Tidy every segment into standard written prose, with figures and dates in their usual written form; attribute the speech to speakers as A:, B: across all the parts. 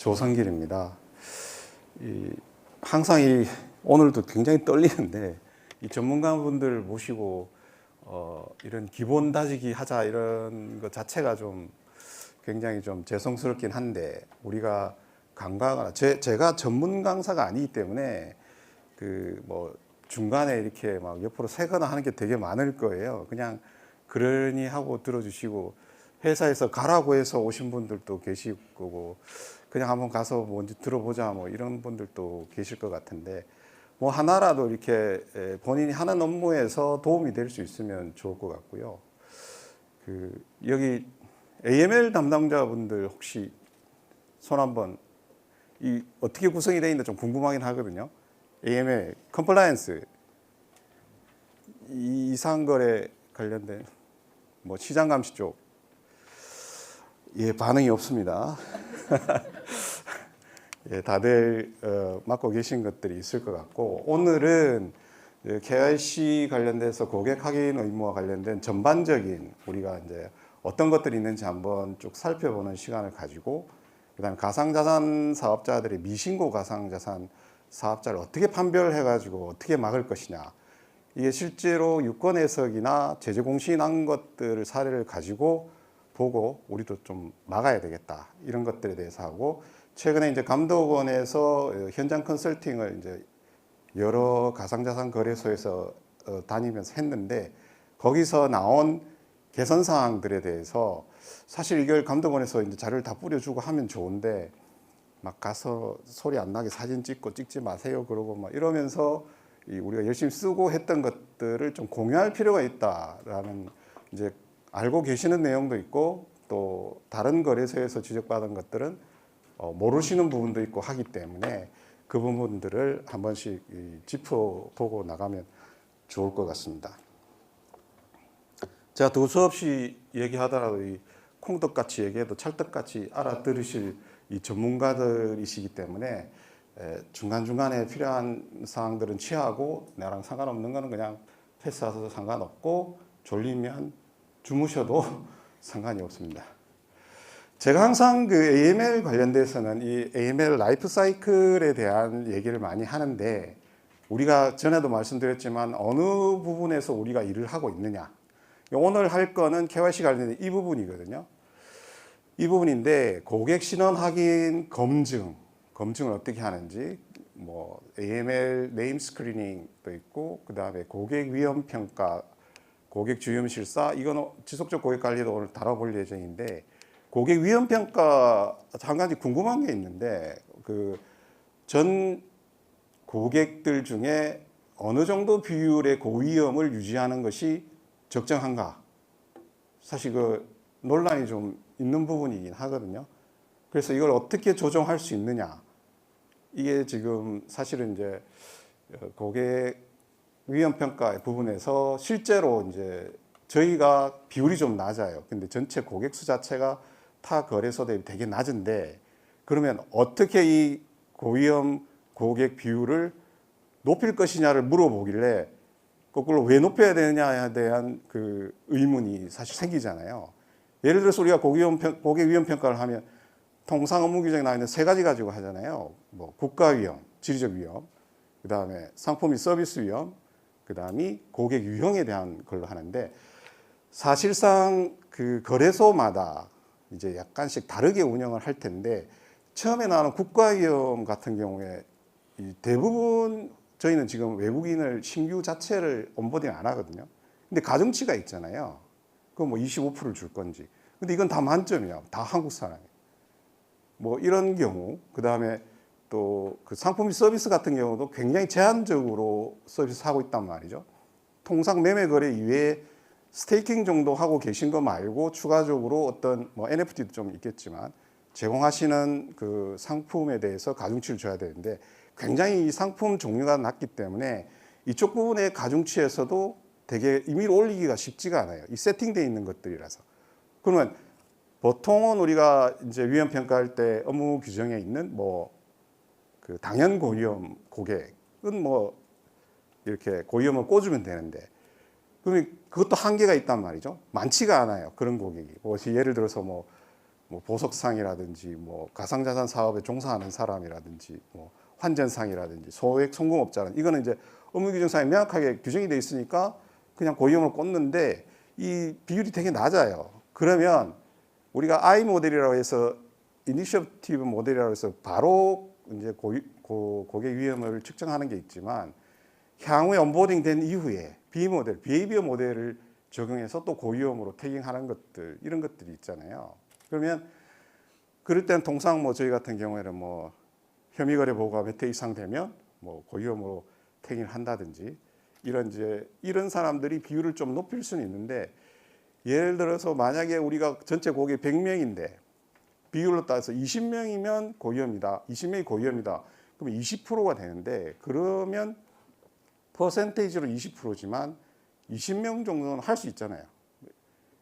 A: 조성길입니다. 항상 오늘도 굉장히 떨리는데 이 전문가분들 모시고 이런 기본 다지기 하자 이런 것 자체가 좀 굉장히 좀 죄송스럽긴 한데 우리가 강과하거나 제가 전문 강사가 아니기 때문에 그 뭐 중간에 이렇게 막 옆으로 새거나 하는 게 되게 많을 거예요. 그냥 그러니 하고 들어주시고 회사에서 가라고 해서 오신 분들도 계실 거고 그냥 한번 가서 뭔지 들어보자 뭐 이런 분들도 계실 것 같은데 뭐 하나라도 이렇게 본인이 하는 업무에서 도움이 될 수 있으면 좋을 것 같고요. 여기 AML 담당자분들 혹시 손 한번 어떻게 구성이 되어 있는지 좀 궁금하긴 하거든요. AML 컴플라이언스 이상거래 관련된 뭐 시장 감시 쪽 반응이 없습니다. 다들 맡고 계신 것들이 있을 것 같고 오늘은 KYC 관련돼서 고객 확인 의무와 관련된 전반적인 우리가 이제 어떤 것들이 있는지 한번 쭉 살펴보는 시간을 가지고 그다음에 가상자산 사업자들이 미신고 가상자산 사업자를 어떻게 판별해가지고 어떻게 막을 것이냐 이게 실제로 유권 해석이나 제재 공시 난 것들 사례를 가지고 보고 우리도 좀 막아야 되겠다 이런 것들에 대해서 하고 최근에 이제 감독원에서 현장 컨설팅을 이제 여러 가상자산 거래소에서 다니면서 했는데 거기서 나온 개선 사항들에 대해서 사실 이걸 감독원에서 이제 자료를 다 뿌려주고 하면 좋은데 막 가서 소리 안 나게 사진 찍고 찍지 마세요 그러고 막 이러면서 우리가 열심히 쓰고 했던 것들을 좀 공유할 필요가 있다라는 이제 알고 계시는 내용도 있고 또 다른 거래소에서 지적받은 것들은 모르시는 부분도 있고 하기 때문에 그 부분들을 한 번씩 짚어보고 나가면 좋을 것 같습니다. 제가 두서없이 얘기하더라도 콩떡같이 얘기해도 찰떡같이 알아들으실 이 전문가들이시기 때문에 중간중간에 필요한 사항들은 취하고 나랑 상관없는 거는 그냥 패스하셔도 상관없고 졸리면 주무셔도 상관이 없습니다. 제가 항상 그 AML 관련돼서는 이 AML 라이프 사이클에 대한 얘기를 많이 하는데 우리가 전에도 말씀드렸지만 어느 부분에서 우리가 일을 하고 있느냐 오늘 할 거는 KYC 관련된 이 부분이거든요. 이 부분인데 고객 신원 확인 검증을 어떻게 하는지 뭐 AML 네임 스크리닝도 있고 그 다음에 고객 위험 평가 고객 주임 실사 이건 지속적 고객 관리도 오늘 다뤄볼 예정인데 고객 위험 평가 한 가지 궁금한 게 있는데 그 전 고객들 중에 어느 정도 비율의 고위험을 유지하는 것이 적정한가? 사실 그 논란이 좀 있는 부분이긴 하거든요. 그래서 이걸 어떻게 조정할 수 있느냐? 이게 지금 사실은 이제 고객 위험 평가 부분에서 실제로 이제 저희가 비율이 좀 낮아요. 근데 전체 고객 수 자체가 타 거래소 대비 되게 낮은데 그러면 어떻게 이 고위험 고객 비율을 높일 것이냐를 물어보길래 거꾸로 왜 높여야 되느냐에 대한 그 의문이 사실 생기잖아요. 예를 들어서 우리가 고객 위험 평가를 하면 통상 업무 규정에 나와 있는 세 가지 가지고 하잖아요. 뭐 국가 위험, 지리적 위험, 그 다음에 상품 및 서비스 위험, 그 다음이 고객 유형에 대한 걸로 하는데 사실상 그 거래소마다 이제 약간씩 다르게 운영을 할 텐데 처음에 나오는 국가 위험 같은 경우에 대부분 저희는 지금 외국인을 신규 자체를 온보딩 안 하거든요. 근데 가중치가 있잖아요. 그럼 뭐 25%를 줄 건지. 근데 이건 다 만점이야. 다 한국 사람이에요. 뭐 이런 경우, 그 다음에 또 그 상품 및 서비스 같은 경우도 굉장히 제한적으로 서비스 하고 있단 말이죠. 통상 매매 거래 이외에 스테이킹 정도 하고 계신 거 말고 추가적으로 어떤 뭐 NFT도 좀 있겠지만 제공하시는 그 상품에 대해서 가중치를 줘야 되는데 굉장히 이 상품 종류가 낮기 때문에 이쪽 부분의 가중치에서도 되게 임의로 올리기가 쉽지가 않아요. 이 세팅되어 있는 것들이라서. 그러면 보통은 우리가 이제 위험 평가할 때 업무 규정에 있는 뭐 그 당연 고위험 고객은 뭐 이렇게 고위험을 꽂으면 되는데 그러면 그것도 한계가 있단 말이죠. 많지가 않아요. 그런 고객이. 뭐 예를 들어서 뭐 뭐 보석상이라든지 뭐 가상자산 사업에 종사하는 사람이라든지 뭐 환전상이라든지 소액 성공업자는 이거는 이제 업무규정상에 명확하게 규정이 돼 있으니까 그냥 고위험을 꽂는데 이 비율이 되게 낮아요. 그러면 우리가 I 모델이라고 해서 이니셔티브 모델이라고 해서 바로 이제 고객 위험을 측정하는 게 있지만 향후에 온보딩 된 이후에 B 모델, 비헤이비어 모델을 적용해서 또 고위험으로 태깅하는 것들 이런 것들이 있잖아요. 그러면 그럴 때는 통상 뭐 저희 같은 경우에는 뭐 혐의 거래 보고가 몇 회 이상 되면 뭐 고위험으로 태깅을 한다든지 이런 사람들이 비율을 좀 높일 수는 있는데 예를 들어서 만약에 우리가 전체 고객 100명인데 비율로 따져서 20명이면 고위험이다. 20명이 고위험이다. 그러면 20%가 되는데 그러면 퍼센테이지로 20%지만 20명 정도는 할 수 있잖아요.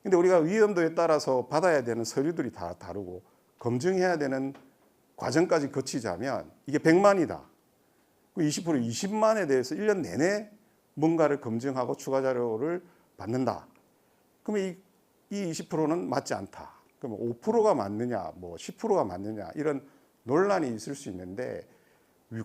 A: 근데 우리가 위험도에 따라서 받아야 되는 서류들이 다 다르고 검증해야 되는 과정까지 거치자면 이게 100만이다. 20% 20만에 대해서 1년 내내 뭔가를 검증하고 추가 자료를 받는다. 그러면 이 20%는 맞지 않다. 그러면 5%가 맞느냐, 뭐 10%가 맞느냐 이런 논란이 있을 수 있는데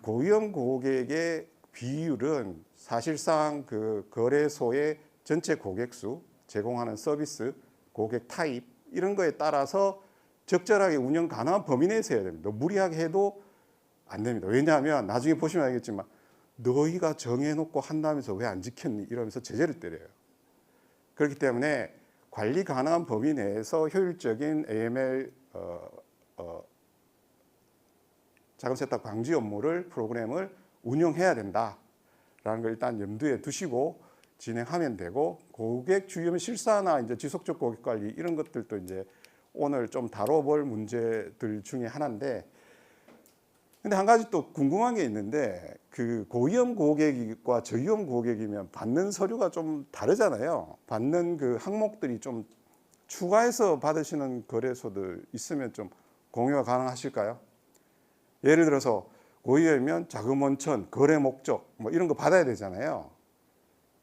A: 고위험 고객의 비율은 사실상 그 거래소의 전체 고객 수, 제공하는 서비스, 고객 타입 이런 거에 따라서 적절하게 운영 가능한 범위 내에서 해야 됩니다. 무리하게 해도 안 됩니다. 왜냐하면 나중에 보시면 알겠지만 너희가 정해놓고 한다면서 왜 안 지켰니? 이러면서 제재를 때려요. 그렇기 때문에 관리 가능한 범위 내에서 효율적인 AML 자금 세탁 방지 업무를 프로그램을 운영해야 된다라는 걸 일단 염두에 두시고 진행하면 되고 고객 주의염 실사나 이제 지속적 고객 관리 이런 것들도 이제 오늘 좀 다뤄볼 문제들 중에 하나인데 근데 한 가지 또 궁금한 게 있는데 그 고위험 고객과 저위험 고객이면 받는 서류가 좀 다르잖아요. 받는 그 항목들이 좀 추가해서 받으시는 거래소들 있으면 좀 공유가 가능하실까요? 예를 들어서 고위험이면 자금 원천, 거래 목적 뭐 이런 거 받아야 되잖아요.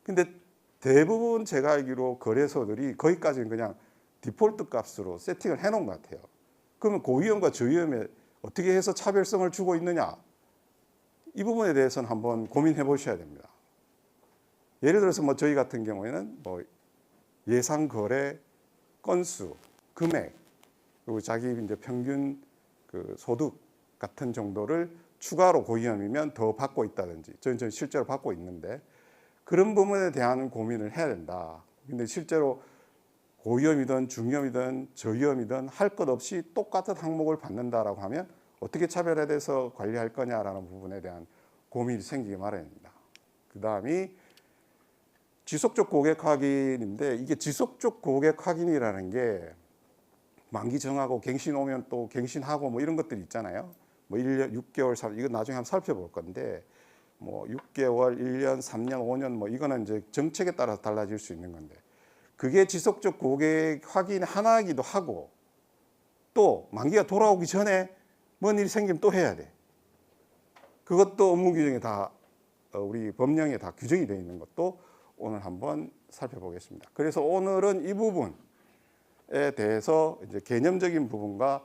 A: 근데 대부분 제가 알기로 거래소들이 거기까지는 그냥 디폴트 값으로 세팅을 해놓은 것 같아요. 그러면 고위험과 저위험에 어떻게 해서 차별성을 주고 있느냐? 이 부분에 대해서는 한번 고민해 보셔야 됩니다. 예를 들어서 뭐 저희 같은 경우에는 뭐 예상 거래 건수, 금액, 그리고 자기 이제 평균 그 소득 같은 정도를 추가로 고위험이면 더 받고 있다든지 저는 실제로 받고 있는데 그런 부분에 대한 고민을 해야 된다. 근데 실제로 고위험이든 중위험이든 저위험이든 할 것 없이 똑같은 항목을 받는다라고 하면 어떻게 차별화돼서 관리할 거냐라는 부분에 대한 고민이 생기기 마련입니다. 그 다음이 지속적 고객 확인인데 이게 지속적 고객 확인이라는 게 만기 정하고 갱신 오면 또 갱신하고 뭐 이런 것들이 있잖아요. 뭐 1년, 6개월, 3년 이거 나중에 한번 살펴볼 건데 뭐 6개월, 1년, 3년, 5년 뭐 이거는 이제 정책에 따라서 달라질 수 있는 건데 그게 지속적 고객 확인 하나이기도 하고 또 만기가 돌아오기 전에 뭔 일이 생기면 또 해야 돼. 그것도 업무 규정에 다 우리 법령에 다 규정이 되어 있는 것도 오늘 한번 살펴보겠습니다. 그래서 오늘은 이 부분에 대해서 이제 개념적인 부분과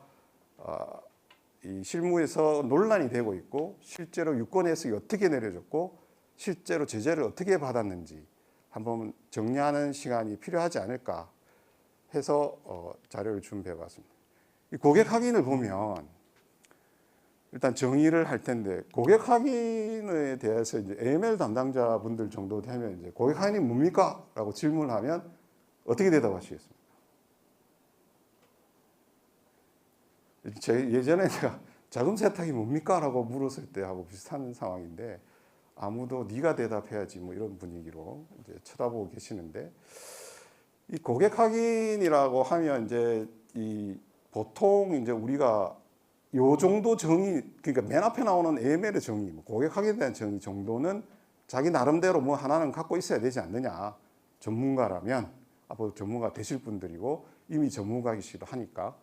A: 이 실무에서 논란이 되고 있고 실제로 유권 해석이 어떻게 내려졌고 실제로 제재를 어떻게 받았는지 한번 정리하는 시간이 필요하지 않을까 해서 자료를 준비해 봤습니다. 이 고객 확인을 보면 일단 정의를 할 텐데 고객 확인에 대해서 이제 AML 담당자분들 정도 되면 이제 고객 확인이 뭡니까? 라고 질문하면 어떻게 대답하시겠습니까? 예전에 제가 자금 세탁이 뭡니까? 라고 물었을 때하고 비슷한 상황인데 아무도 네가 대답해야지 뭐 이런 분위기로 이제 쳐다보고 계시는데 이 고객 확인이라고 하면 이제 이 보통 이제 우리가 요 정도 정의 그러니까 맨 앞에 나오는 AML의 정의, 고객 확인에 대한 정의 정도는 자기 나름대로 뭐 하나는 갖고 있어야 되지 않느냐. 전문가라면 앞으로 전문가 되실 분들이고 이미 전문가이시기도 하니까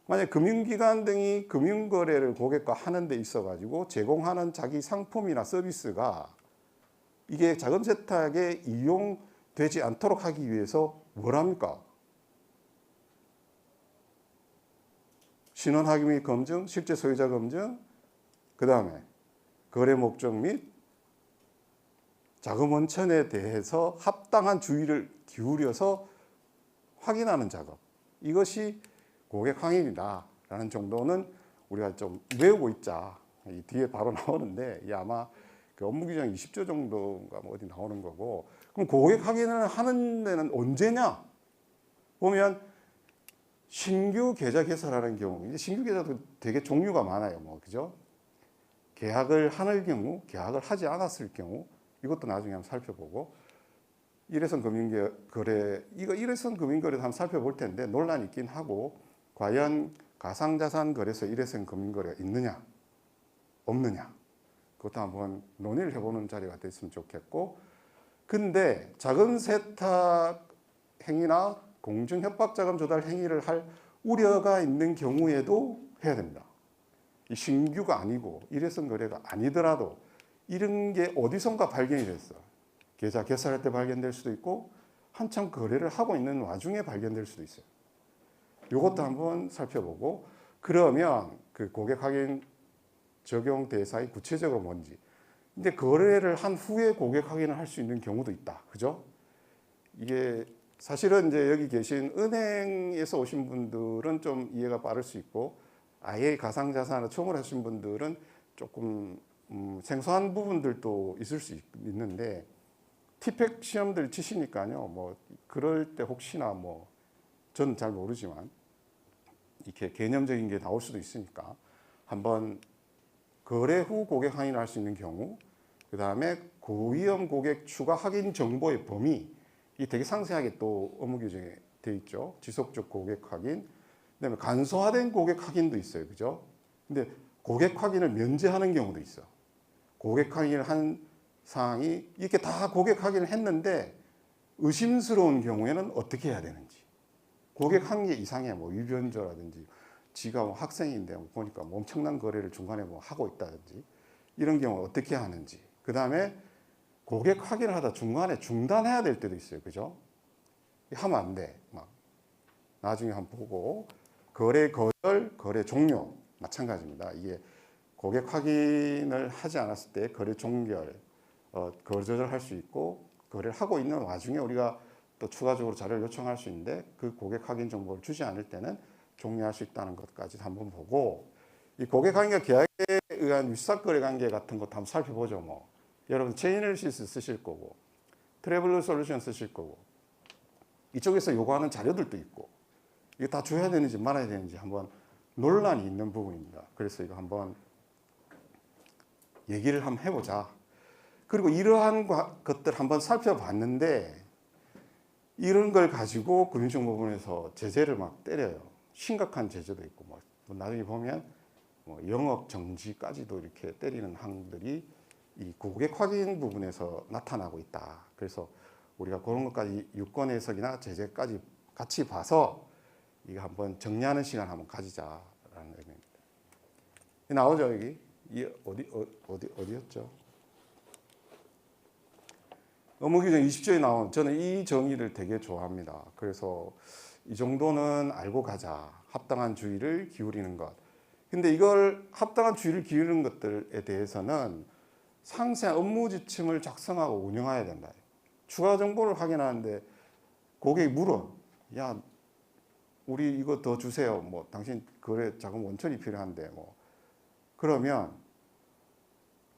A: 만약 금융기관 등이 금융거래를 고객과 하는 데 있어 가지고 제공하는 자기 상품이나 서비스가 이게 자금 세탁에 이용되지 않도록 하기 위해서 뭘 합니까? 신원 확인 및 검증, 실제 소유자 검증, 그 다음에 거래 목적 및 자금 원천에 대해서 합당한 주의를 기울여서 확인하는 작업. 이것이 고객 확인이다라는 정도는 우리가 좀 외우고 있자. 이 뒤에 바로 나오는데 이 아마 그 업무규정 20조 정도가 뭐 어디 나오는 거고. 그럼 고객 확인을 하는 데는 언제냐? 보면 신규 계좌 개설하는 경우, 이제 신규 계좌도 되게 종류가 많아요. 뭐 그죠? 계약을 하는 경우, 계약을 하지 않았을 경우, 이것도 나중에 한번 살펴보고, 일회성 금융거래, 이거 일회성 금융거래도 한번 살펴볼 텐데 논란이 있긴 하고, 과연 가상자산 거래소 일회성 금융거래가 있느냐, 없느냐, 그것도 한번 논의를 해보는 자리가 됐으면 좋겠고, 근데 자금 세탁 행위나 공중 협박 자금 조달 행위를 할 우려가 있는 경우에도 해야 됩니다. 이 신규가 아니고 일회성 거래가 아니더라도 이런 게 어디선가 발견이 됐어. 계좌 개설할 때 발견될 수도 있고 한참 거래를 하고 있는 와중에 발견될 수도 있어요. 이것도 한번 살펴보고, 그러면 그 고객 확인 적용 대상이 구체적으로 뭔지. 근데 거래를 한 후에 고객 확인을 할 수 있는 경우도 있다. 그죠? 이게 사실은 이제 여기 계신 은행에서 오신 분들은 좀 이해가 빠를 수 있고, 아예 가상자산을 처음으로 하신 분들은 조금 생소한 부분들도 있을 수 있는데, 티팩 시험들 치시니까요. 뭐 그럴 때 혹시나 뭐 저는 잘 모르지만 이렇게 개념적인 게 나올 수도 있으니까 한번 거래 후 고객 확인을 할 수 있는 경우, 그 다음에 고위험 고객 추가 확인 정보의 범위, 이 되게 상세하게 또 업무 규정에 돼 있죠. 지속적 고객 확인, 그다음에 간소화된 고객 확인도 있어요, 그죠? 근데 고객 확인을 면제하는 경우도 있어. 고객 확인을 한 사항이 이렇게 다 고객 확인을 했는데 의심스러운 경우에는 어떻게 해야 되는지. 고객 한 게 이상해, 뭐 위변조라든지, 지가 뭐 학생인데 뭐 보니까 뭐 엄청난 거래를 중간에 뭐 하고 있다든지, 이런 경우 어떻게 하는지. 그 다음에 고객 확인을 하다 중간에 중단해야 될 때도 있어요, 그죠? 하면 안 돼. 막 나중에 한번 보고. 거래 거절, 거래 종료 마찬가지입니다. 이게 고객 확인을 하지 않았을 때 거래 종결, 거절할 수 있고, 거래를 하고 있는 와중에 우리가 또 추가적으로 자료를 요청할 수 있는데 그 고객 확인 정보를 주지 않을 때는 종료할 수 있다는 것까지 한번 보고, 이 고객 확인과 계약에 의한 유사거래 관계 같은 것도 한번 살펴보죠. 뭐 여러분 체인얼시스 쓰실 거고, 트래블러 솔루션 쓰실 거고, 이쪽에서 요구하는 자료들도 있고, 이거 다 줘야 되는지 말아야 되는지 한번 논란이 있는 부분입니다. 그래서 이거 한번 얘기를 한번 해보자. 그리고 이러한 것들 한번 살펴봤는데 이런 걸 가지고 금융정보원에서 제재를 막 때려요. 심각한 제재도 있고, 뭐 나중에 보면 뭐 영업 정지까지도 이렇게 때리는 항들이 이 고객 확인 부분에서 나타나고 있다. 그래서 우리가 그런 것까지 유권 해석이나 제재까지 같이 봐서 이거 한번 정리하는 시간 한번 가지자라는 의미입니다. 나오죠, 여기? 이 어디였죠? 업무규정 20조에 나온, 저는 이 정의를 되게 좋아합니다. 그래서 이 정도는 알고 가자. 합당한 주의를 기울이는 것. 근데 이걸 합당한 주의를 기울이는 것들에 대해서는 상세한 업무 지침을 작성하고 운영해야 된다. 추가 정보를 확인하는데 고객이 물어. 야, 우리 이거 더 주세요. 뭐 당신 거래 자금 원천이 필요한데 뭐. 그러면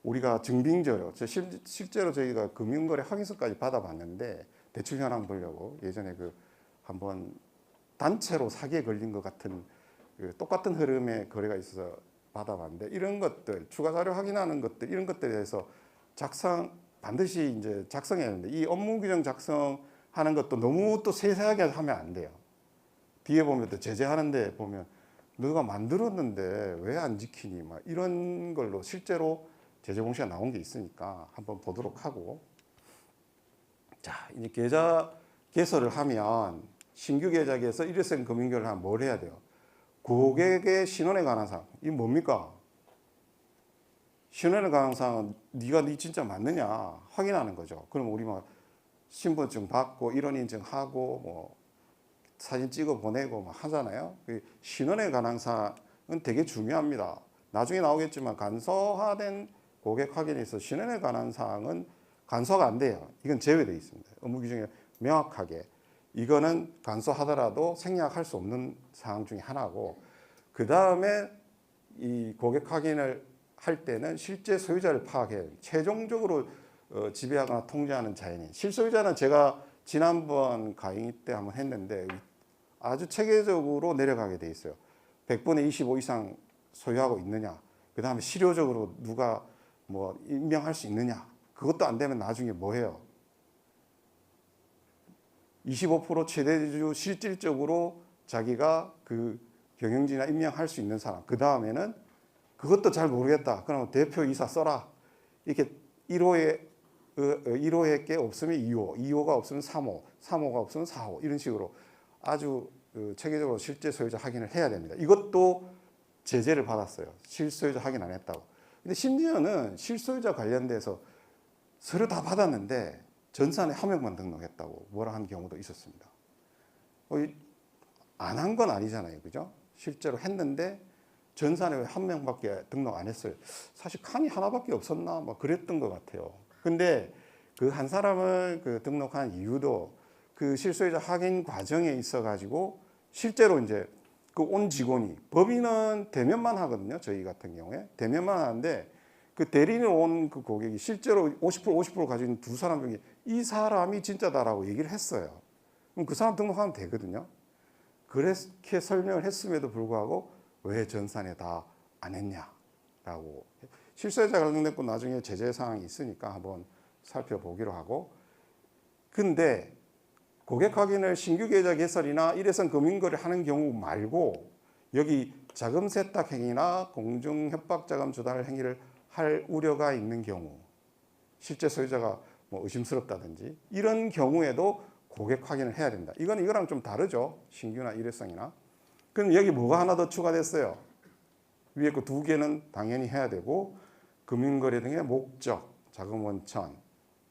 A: 우리가 증빙자료, 실제로 저희가 금융거래 확인서까지 받아봤는데, 대출 현황 보려고 예전에 그 한번 단체로 사기에 걸린 것 같은 그 똑같은 흐름의 거래가 있어서 받아봤는데, 이런 것들 추가 자료 확인하는 것들, 이런 것들에 대해서 반드시 이제 작성해야 하는데, 이 업무 규정 작성하는 것도 너무 또 세세하게 하면 안 돼요. 뒤에 보면 또 제재하는데 보면 너가 만들었는데 왜 안 지키니 막 이런 걸로 실제로 제재 공시가 나온 게 있으니까 한번 보도록 하고, 자 이제 계좌 개설을 하면 신규 계좌 개설 일회성 금융거래를 하면 뭘 해야 돼요? 고객의 신원에 관한 사항, 이게 뭡니까? 신원에 관한 사항은 네가 진짜 맞느냐 확인하는 거죠. 그럼 우리 막 신분증 받고 일원 인증하고 뭐 사진 찍어 보내고 막 하잖아요. 신원에 관한 되게 중요합니다. 나중에 나오겠지만 간소화된 고객 확인에 있어서 신원에 관한 사항은 간소화가 안 돼요. 이건 제외되어 있습니다. 업무 규정에 명확하게 이거는 간소하더라도 생략할 수 없는 사항 중에 하나고, 그 다음에 이 고객 확인을 할 때는 실제 소유자를 파악해야 돼요. 최종적으로 지배하거나 통제하는 자연인. 실소유자는 제가 지난번 강의 때 한번 했는데 아주 체계적으로 내려가게 돼 있어요. 100분의 25 이상 소유하고 있느냐, 그 다음에 실효적으로 누가 뭐 임명할 수 있느냐, 그것도 안 되면 나중에 뭐 해요? 25% 최대주 실질적으로 자기가 그 경영진이나 임명할 수 있는 사람, 그 다음에는 그것도 잘 모르겠다, 그러면 대표이사 써라. 이렇게 1호에 게 없으면 2호, 2호가 없으면 3호, 3호가 없으면 4호, 이런 식으로 아주 체계적으로 실제 소유자 확인을 해야 됩니다. 이것도 제재를 받았어요. 실소유자 확인 안 했다고. 근데 심지어는 실소유자 관련돼서 서류 다 받았는데 전산에 한 명만 등록했다고 뭐라 한 경우도 있었습니다. 안 한 건 아니잖아요, 그죠? 실제로 했는데 전산에 왜 한 명밖에 등록 안 했어요? 사실 칸이 하나밖에 없었나, 뭐 그랬던 것 같아요. 근데 그 한 사람을 등록한 이유도 그 실소유자 확인 과정에 있어가지고 실제로 이제 그 온 직원이, 법인은 대면만 하거든요. 저희 같은 경우에 대면만 하는데 그 대리인 온 그 고객이 실제로 50% 가지고 있는 두 사람 중에 이 사람이 진짜다라고 얘기를 했어요. 그럼 그 사람 등록하면 되거든요. 그렇게 설명을 했음에도 불구하고 왜 전산에 다 안 했냐라고. 실소유자 관련됐고 나중에 제재 사항이 있으니까 한번 살펴보기로 하고. 근데 고객 확인을 신규 계좌 개설이나 일회성 금융거래 하는 경우 말고 여기 자금 세탁 행위나 공중 협박 자금 조달 행위를 할 우려가 있는 경우, 실제 소유자가 뭐 의심스럽다든지 이런 경우에도 고객 확인을 해야 된다. 이거랑 좀 다르죠. 신규나 일회성이나. 그럼 여기 뭐가 하나 더 추가됐어요. 위에 그 두 개는 당연히 해야 되고, 금융거래 등의 목적, 자금 원천,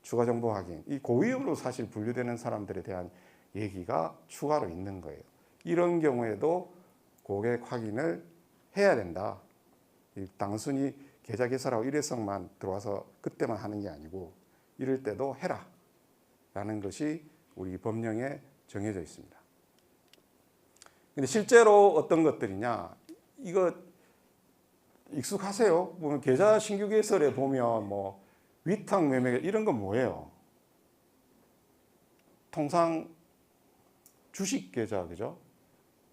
A: 추가 정보 확인, 이 고위험으로 사실 분류되는 사람들에 대한 얘기가 추가로 있는 거예요. 이런 경우에도 고객 확인을 해야 된다. 단순히 계좌 개설하고 일회성만 들어와서 그때만 하는 게 아니고 이럴 때도 해라 라는 것이 우리 법령에 정해져 있습니다. 근데 실제로 어떤 것들이냐, 이거 익숙하세요? 보면 계좌 신규 개설에 보면 뭐 위탁 매매 이런 건 뭐예요? 통상 주식 계좌, 그죠?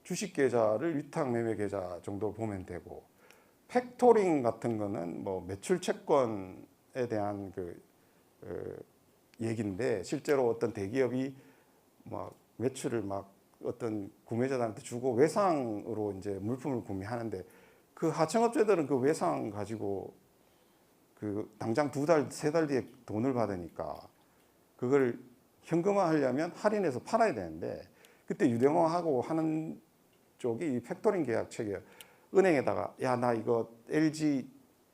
A: 주식 계좌를 위탁 매매 계좌 정도로 보면 되고, 팩토링 같은 거는 뭐 매출 채권에 대한 얘기인데, 실제로 어떤 대기업이 막 매출을 막 어떤 구매자들한테 주고 외상으로 이제 물품을 구매하는데 그 하청업체들은 그 외상 가지고 당장 2달, 3달 뒤에 돈을 받으니까 그걸 현금화하려면 할인해서 팔아야 되는데, 그때 유동화하고 하는 쪽이 이 팩토링 계약 체계, 은행에다가 야, 나 이거 LG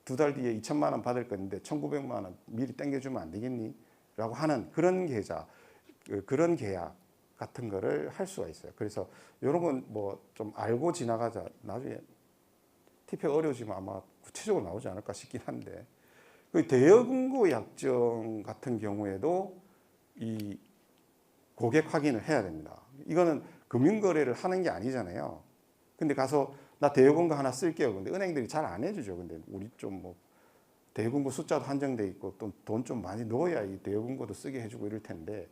A: 2달 뒤에 2천만 원 받을 건데 1,900만 원 미리 땡겨주면 안 되겠니? 라고 하는 그런 계좌, 그런 계약 같은 거를 할 수가 있어요. 그래서 이런 건 뭐 좀 알고 지나가자. 나중에 TP가 어려워지면 아마 구체적으로 나오지 않을까 싶긴 한데, 그 대여금고 약정 같은 경우에도 이 고객 확인을 해야 됩니다. 이거는 금융거래를 하는 게 아니잖아요. 근데 가서 나 대여금고 하나 쓸게요. 근데 은행들이 잘 안 해주죠. 근데 우리 좀 뭐 대여금고 숫자도 한정돼 있고 또 돈 좀 많이 넣어야 이 대여금고도 쓰게 해주고 이럴 텐데,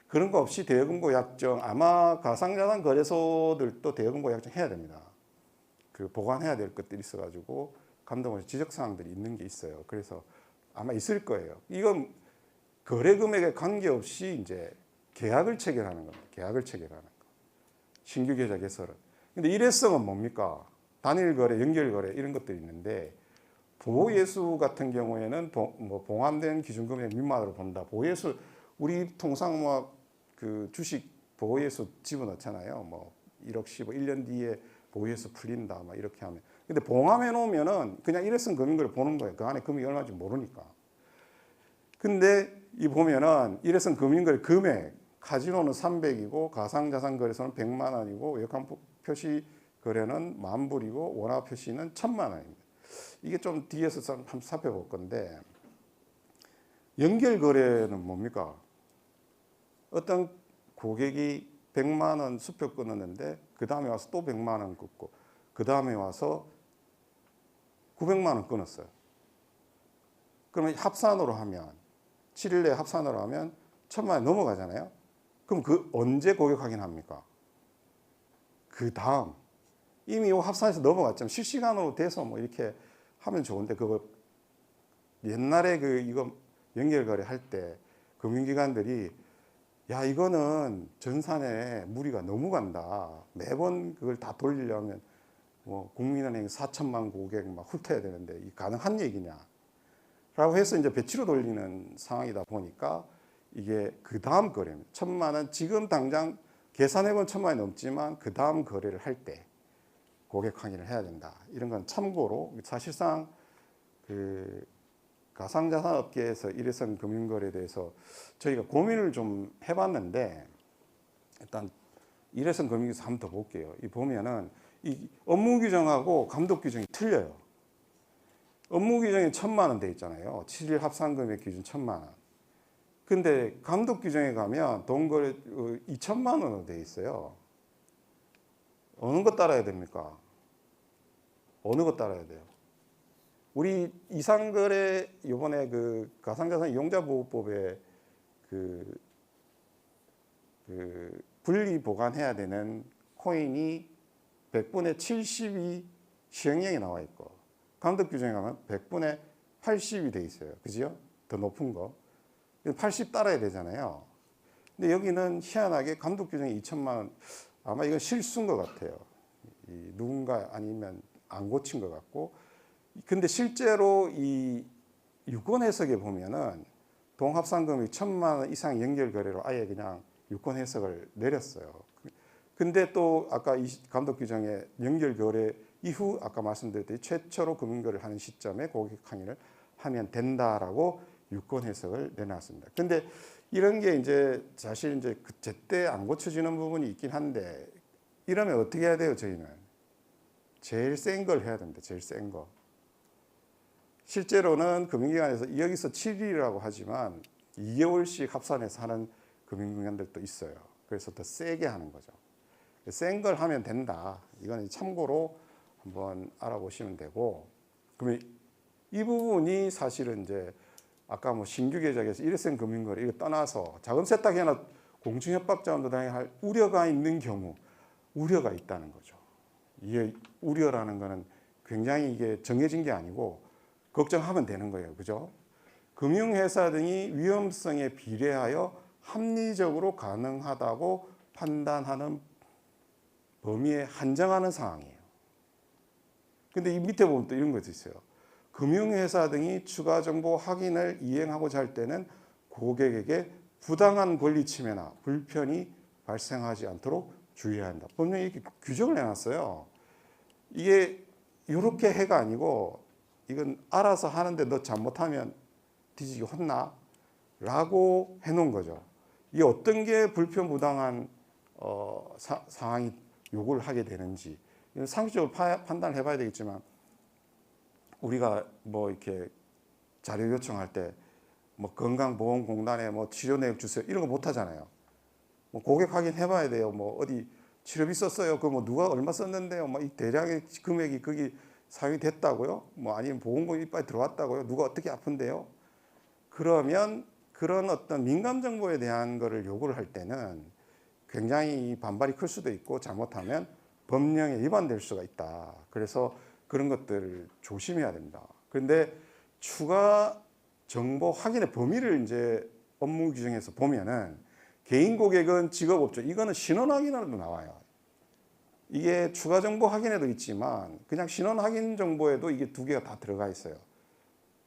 A: 그런 거 없이 대여금고 약정, 아마 가상자산 거래소들도 대여금고 약정 해야 됩니다. 보관해야 될 것들이 있어가지고 감독원에서 지적사항들이 있는 게 있어요. 그래서 아마 있을 거예요. 이건 거래 금액에 관계없이 이제 계약을 체결하는 겁니다. 계약을 체결하는 거. 신규 계좌 개설은. 근데 일회성은 뭡니까? 단일 거래, 연결 거래 이런 것들이 있는데, 보호예수 같은 경우에는 봉함된 기준금액 미만으로 본다. 보호예수, 우리 통상 그 주식 보호예수 집어넣잖아요. 뭐 1억 10억 1년 뒤에 보호예수 풀린다 막 이렇게 하면. 근데 봉함해 놓으면은 그냥 일회성 금융거래 보는 거예요. 그 안에 금액이 얼마인지 모르니까. 근데 이 보면은 일회성 금융거래 금액, 카지노는 300이고 가상자산 거래소는 100만 원이고 외관 표시 거래는 10,000불이고 원화 표시는 1,000만 원입니다. 이게 좀 뒤에서 한번 살펴볼 건데, 연결 거래는 뭡니까? 어떤 고객이 100만 원 수표 끊었는데 그 다음에 와서 또 100만 원 끊고 그 다음에 와서 900만 원 끊었어요. 그러면 합산으로 하면 7일 내에 합산으로 하면 1,000만 원 넘어가잖아요. 그럼 그 언제 고객 확인합니까? 그 다음 이미 합산해서 넘어갔지만 실시간으로 돼서 뭐 이렇게 하면 좋은데, 그거 옛날에 이거 연결거래 할 때 금융기관들이 야, 이거는 전산에 무리가 너무 간다. 매번 그걸 다 돌리려면 뭐 국민은행 4천만 고객 막 훑어야 되는데 이 가능한 얘기냐? 라고 해서 이제 배치로 돌리는 상황이다 보니까 이게 그 다음 거래입니다. 1,000만 원, 지금 당장 계산해본 1,000만 원이 넘지만 그 다음 거래를 할 때 고객 확인을 해야 된다. 이런 건 참고로, 사실상 그 가상자산업계에서 일회성 금융거래에 대해서 저희가 고민을 좀 해봤는데, 일단 일회성 금융에서 한번 더 볼게요. 이 보면은 이 업무 규정하고 감독 규정이 틀려요. 업무 규정에 1,000만 원 돼 있잖아요. 7일 합산금액 기준 1,000만 원. 근데 감독 규정에 가면 동거래 2,000만 원으로 돼 있어요. 어느 거 따라야 됩니까? 어느 거 따라야 돼요? 우리 이상거래 이번에 그 가상자산 이용자보호법에 그 분리 보관해야 되는 코인이 100분의 70이 시행령에 나와 있고, 감독 규정에 가면 100분의 80이 돼 있어요. 그죠? 더 높은 거. 80 따라야 되잖아요. 근데 여기는 희한하게 감독 규정이 2,000만 원, 아마 이건 실수인 것 같아요. 누군가 아니면 안 고친 것 같고. 근데 실제로 이 유권 해석에 보면은 동합산금이 1,000만 원 이상 연결 거래로 아예 그냥 유권 해석을 내렸어요. 근데 또 아까 이 감독 규정에 연결 거래 이후 아까 말씀드렸듯이 최초로 금융거래를 하는 시점에 고객 확인을 하면 된다라고 유권 해석을 내놨습니다. 근데 이런 게 이제 사실 이제 제때 안 고쳐지는 부분이 있긴 한데, 이러면 어떻게 해야 돼요? 저희는 제일 센 걸 해야 됩니다. 제일 센 거. 실제로는 금융기관에서 여기서 7일이라고 하지만 2개월씩 합산해서 하는 금융기관들도 있어요. 그래서 더 세게 하는 거죠. 센 걸 하면 된다. 이건 참고로 한번 알아보시면 되고, 그러면 이 부분이 사실은 이제 아까 뭐 신규 계좌에서 일회성 금융거래 이거 떠나서 자금 세탁이나 공중협박자금도 당할 우려가 있는 경우, 우려가 있다는 거죠. 이게 우려라는 거는 굉장히 이게 정해진 게 아니고 걱정하면 되는 거예요. 그죠? 금융회사 등이 위험성에 비례하여 합리적으로 가능하다고 판단하는 범위에 한정하는 상황이에요. 근데 이 밑에 보면 또 이런 것도 있어요. 금융회사 등이 추가 정보 확인을 이행하고자 할 때는 고객에게 부당한 권리 침해나 불편이 발생하지 않도록 주의해야 한다. 분명히 이렇게 규정을 해놨어요. 이게 이렇게 해가 아니고 이건 알아서 하는데 너 잘못하면 뒤지기 혼나? 라고 해놓은 거죠. 이게 어떤 게 불편 부당한 상황이 요구를 하게 되는지 이건 상식적으로 판단을 해봐야 되겠지만, 우리가 뭐 이렇게 자료 요청할 때 뭐 건강보험공단에 뭐 치료 내역 주세요 이런 거 못 하잖아요. 뭐 고객 확인해봐야 돼요. 뭐 어디 치료비 썼어요. 그 뭐 누가 얼마 썼는데요. 뭐 이 대량의 금액이 거기 사용이 됐다고요? 뭐 아니면 보험금이 이빨 들어왔다고요? 누가 어떻게 아픈데요? 그러면 그런 어떤 민감 정보에 대한 거를 요구를 할 때는 굉장히 반발이 클 수도 있고 잘못하면 법령에 위반될 수가 있다. 그래서 그런 것들을 조심해야 됩니다. 그런데 추가 정보 확인의 범위를 이제 업무 규정에서 보면은 개인 고객은 직업업종, 이거는 신원 확인으로도 나와요. 이게 추가 정보 확인에도 있지만 그냥 신원 확인 정보에도 이게 두 개가 다 들어가 있어요.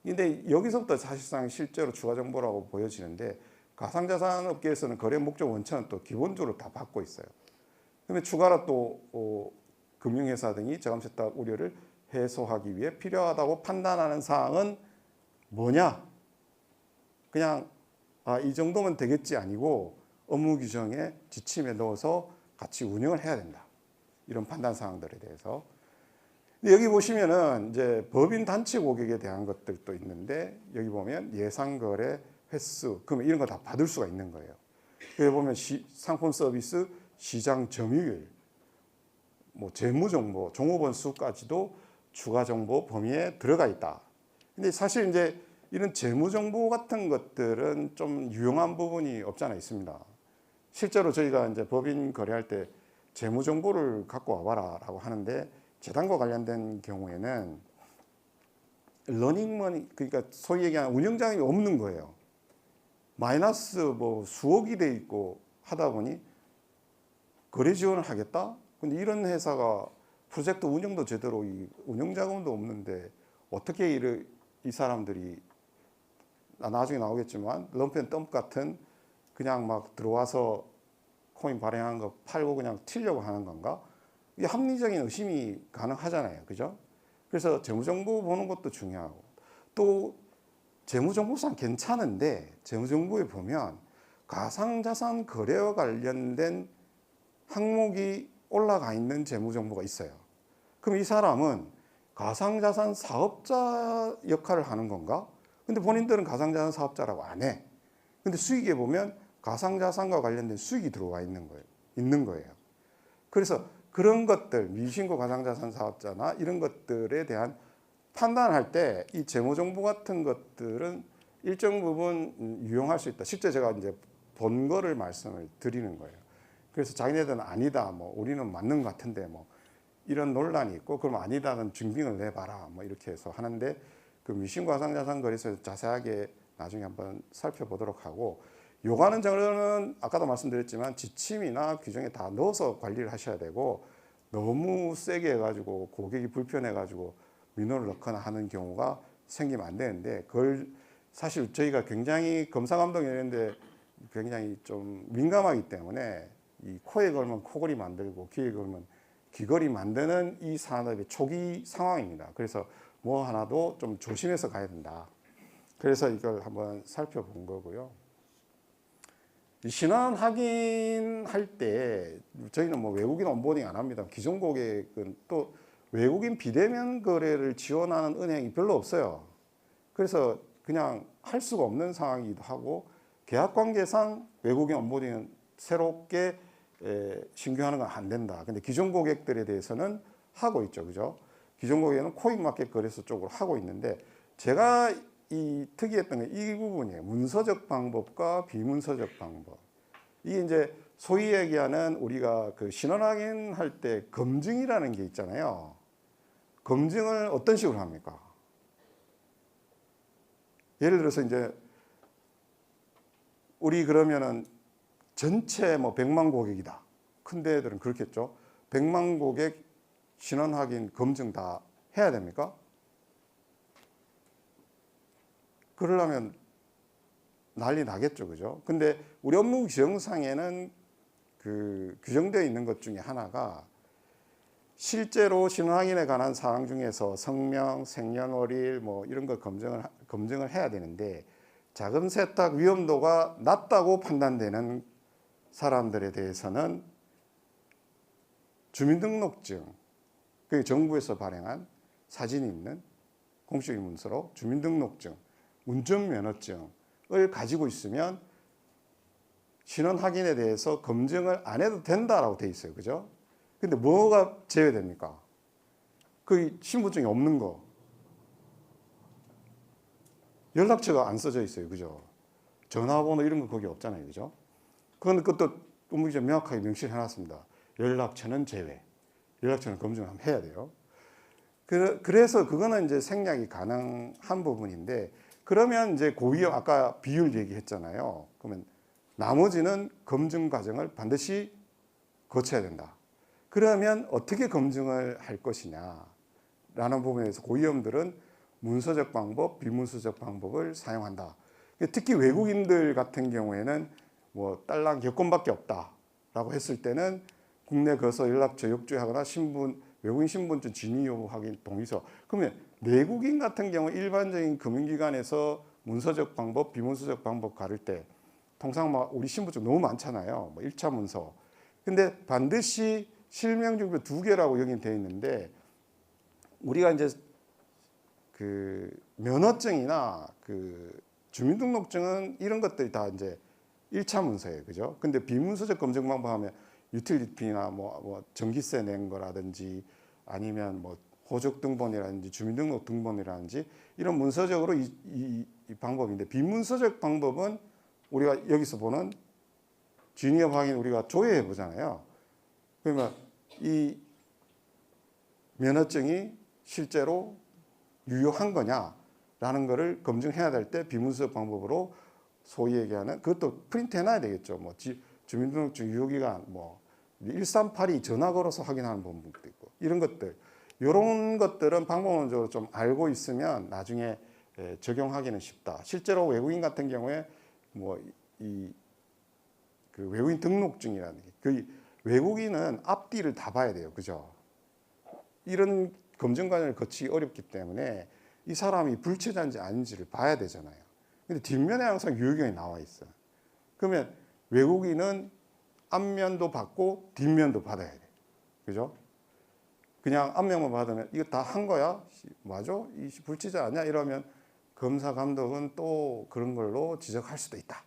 A: 근데 여기서부터 사실상 실제로 추가 정보라고 보여지는데, 가상자산업계에서는 거래 목적 원천은 또 기본적으로 다 받고 있어요. 그런데 추가로 또 금융회사 등이 자금 세탁 우려를 해소하기 위해 필요하다고 판단하는 사항은 뭐냐? 그냥 이 정도면 되겠지 아니고 업무 규정에 지침에 넣어서 같이 운영을 해야 된다. 이런 판단 사항들에 대해서. 근데 여기 보시면은 이제 법인 단체 고객에 대한 것들도 있는데 여기 보면 예상 거래 횟수, 그러면 이런 거 다 받을 수가 있는 거예요. 여기 보면 상품 서비스 시장 점유율, 뭐 재무 정보, 종업원 수까지도 추가 정보 범위에 들어가 있다. 근데 사실 이제 이런 재무 정보 같은 것들은 좀 유용한 부분이 없지 않아 있습니다. 실제로 저희가 이제 법인 거래할 때 재무 정보를 갖고 와봐라라고 하는데 재단과 관련된 경우에는 러닝머니, 그러니까 소위 얘기하는 운영자금이 없는 거예요. 마이너스 뭐 수억이 돼 있고 하다 보니 거래 지원을 하겠다? 근데 이런 회사가 프로젝트 운영도 제대로 운영자금도 없는데 어떻게 이 사람들이 나중에 나오겠지만 럼펜덤프 같은 그냥 막 들어와서 코인 발행한 거 팔고 그냥 튀려고 하는 건가? 이게 합리적인 의심이 가능하잖아요. 그죠? 그래서 재무정보 보는 것도 중요하고 또 재무정보상 괜찮은데 재무정보에 보면 가상자산 거래와 관련된 항목이 올라가 있는 재무정보가 있어요. 그럼 이 사람은 가상자산 사업자 역할을 하는 건가? 근데 본인들은 가상자산 사업자라고 안 해. 근데 수익에 보면 가상자산과 관련된 수익이 들어와 있는 거예요. 그래서 그런 것들, 미신고 가상자산 사업자나 이런 것들에 대한 판단할 때 이 재무정보 같은 것들은 일정 부분 유용할 수 있다. 실제 제가 이제 본 거를 말씀을 드리는 거예요. 그래서 자기네들은 아니다, 뭐 우리는 맞는 것 같은데 뭐 이런 논란이 있고 그럼 아니다는 증빙을 내봐라 뭐 이렇게 해서 하는데 그 미신고 가상자산 거래소에서 자세하게 나중에 한번 살펴보도록 하고 요구하는 자료는 아까도 말씀드렸지만 지침이나 규정에 다 넣어서 관리를 하셔야 되고 너무 세게 해가지고 고객이 불편해가지고 민원을 넣거나 하는 경우가 생기면 안 되는데 그걸 사실 저희가 굉장히 검사감독 이런데 굉장히 좀 민감하기 때문에 이 코에 걸면 코걸이 만들고 귀에 걸면 귀걸이 만드는 이 산업의 초기 상황입니다. 그래서 뭐 하나도 좀 조심해서 가야 된다. 그래서 이걸 한번 살펴본 거고요. 신원 확인할 때 저희는 뭐 외국인 온보딩 안 합니다. 기존 고객은 또 외국인 비대면 거래를 지원하는 은행이 별로 없어요. 그래서 그냥 할 수가 없는 상황이기도 하고 계약 관계상 외국인 온보딩은 새롭게 신규하는 건 안 된다. 근데 기존 고객들에 대해서는 하고 있죠. 그죠? 기존 고객은 코인마켓 거래소 쪽으로 하고 있는데 제가 이 특이했던 게 이 부분이에요. 문서적 방법과 비문서적 방법. 이게 이제 소위 얘기하는 우리가 그 신원 확인할 때 검증이라는 게 있잖아요. 검증을 어떤 식으로 합니까? 예를 들어서 이제 우리 그러면은 전체 뭐 100만 고객이다. 큰 데들은 그렇겠죠. 100만 고객 신원 확인 검증 다 해야 됩니까? 그러려면 난리 나겠죠. 그죠? 근데 우리 업무 규정상에는 그 규정되어 있는 것 중에 하나가 실제로 신원 확인에 관한 사항 중에서 성명, 생년월일 뭐 이런 거 검증을 해야 되는데 자금 세탁 위험도가 낮다고 판단되는 사람들에 대해서는 주민등록증, 그 정부에서 발행한 사진이 있는 공식적인 문서로 주민등록증, 운전면허증을 가지고 있으면 신원 확인에 대해서 검증을 안 해도 된다라고 돼 있어요. 그죠? 근데 뭐가 제외됩니까? 그 신분증이 없는 거. 연락처가 안 써져 있어요. 그죠? 전화번호 이런 거 거기 없잖아요. 그죠? 그것도 업무규정 명확하게 명시해 놨습니다. 연락처는 제외. 연락처는 검증을 한번 해야 돼요. 그래서 그거는 이제 생략이 가능한 부분인데 그러면 이제 고위험 아까 비율 얘기했잖아요. 그러면 나머지는 검증 과정을 반드시 거쳐야 된다. 그러면 어떻게 검증을 할 것이냐라는 부분에서 고위험들은 문서적 방법, 비문서적 방법을 사용한다. 특히 외국인들 같은 경우에는 뭐 딸랑 여권밖에 없다라고 했을 때는 국내 거서 연락처 역주하거나 외국인 신분증 진위 여부 확인 동의서. 그러면 내국인 같은 경우 일반적인 금융기관에서 문서적 방법, 비문서적 방법 가를 때 통상 막 우리 신분증 너무 많잖아요. 뭐 1차 문서. 근데 반드시 실명증표 2개라고 여기 돼 있는데 우리가 이제 그 면허증이나 그 주민등록증은 이런 것들이 다 이제 1차 문서예요. 그죠? 근데 비문서적 검증 방법 하면 유틸리티나 뭐 전기세 낸 거라든지 아니면 뭐 호적 등본이라든지 주민등록 등본이라든지 이런 문서적으로 이 방법인데 비문서적 방법은 우리가 여기서 보는 진위업 확인 우리가 조회해 보잖아요. 그러면 이 면허증이 실제로 유효한 거냐라는 거를 검증해야 될 때 비문서적 방법으로 소위 얘기하는 그것도 프린트 해놔야 되겠죠. 뭐 주민등록증 유효기간 뭐 1382 전화 걸어서 확인하는 방법도 있고 이런 것들 이런 것들은 방법론적으로 좀 알고 있으면 나중에 적용하기는 쉽다. 실제로 외국인 같은 경우에 뭐 그 외국인 등록증이라는 게 그 외국인은 앞뒤를 다 봐야 돼요. 그죠? 이런 검증 과정을 거치기 어렵기 때문에 이 사람이 불체자인지 아닌지를 봐야 되잖아요. 근데 뒷면에 항상 유효경이 나와 있어요. 그러면 외국인은 앞면도 받고 뒷면도 받아야 돼. 그죠? 그냥 앞면만 받으면 이거 다 한 거야? 맞아? 이 불체자 아니야? 이러면 검사 감독은 또 그런 걸로 지적할 수도 있다.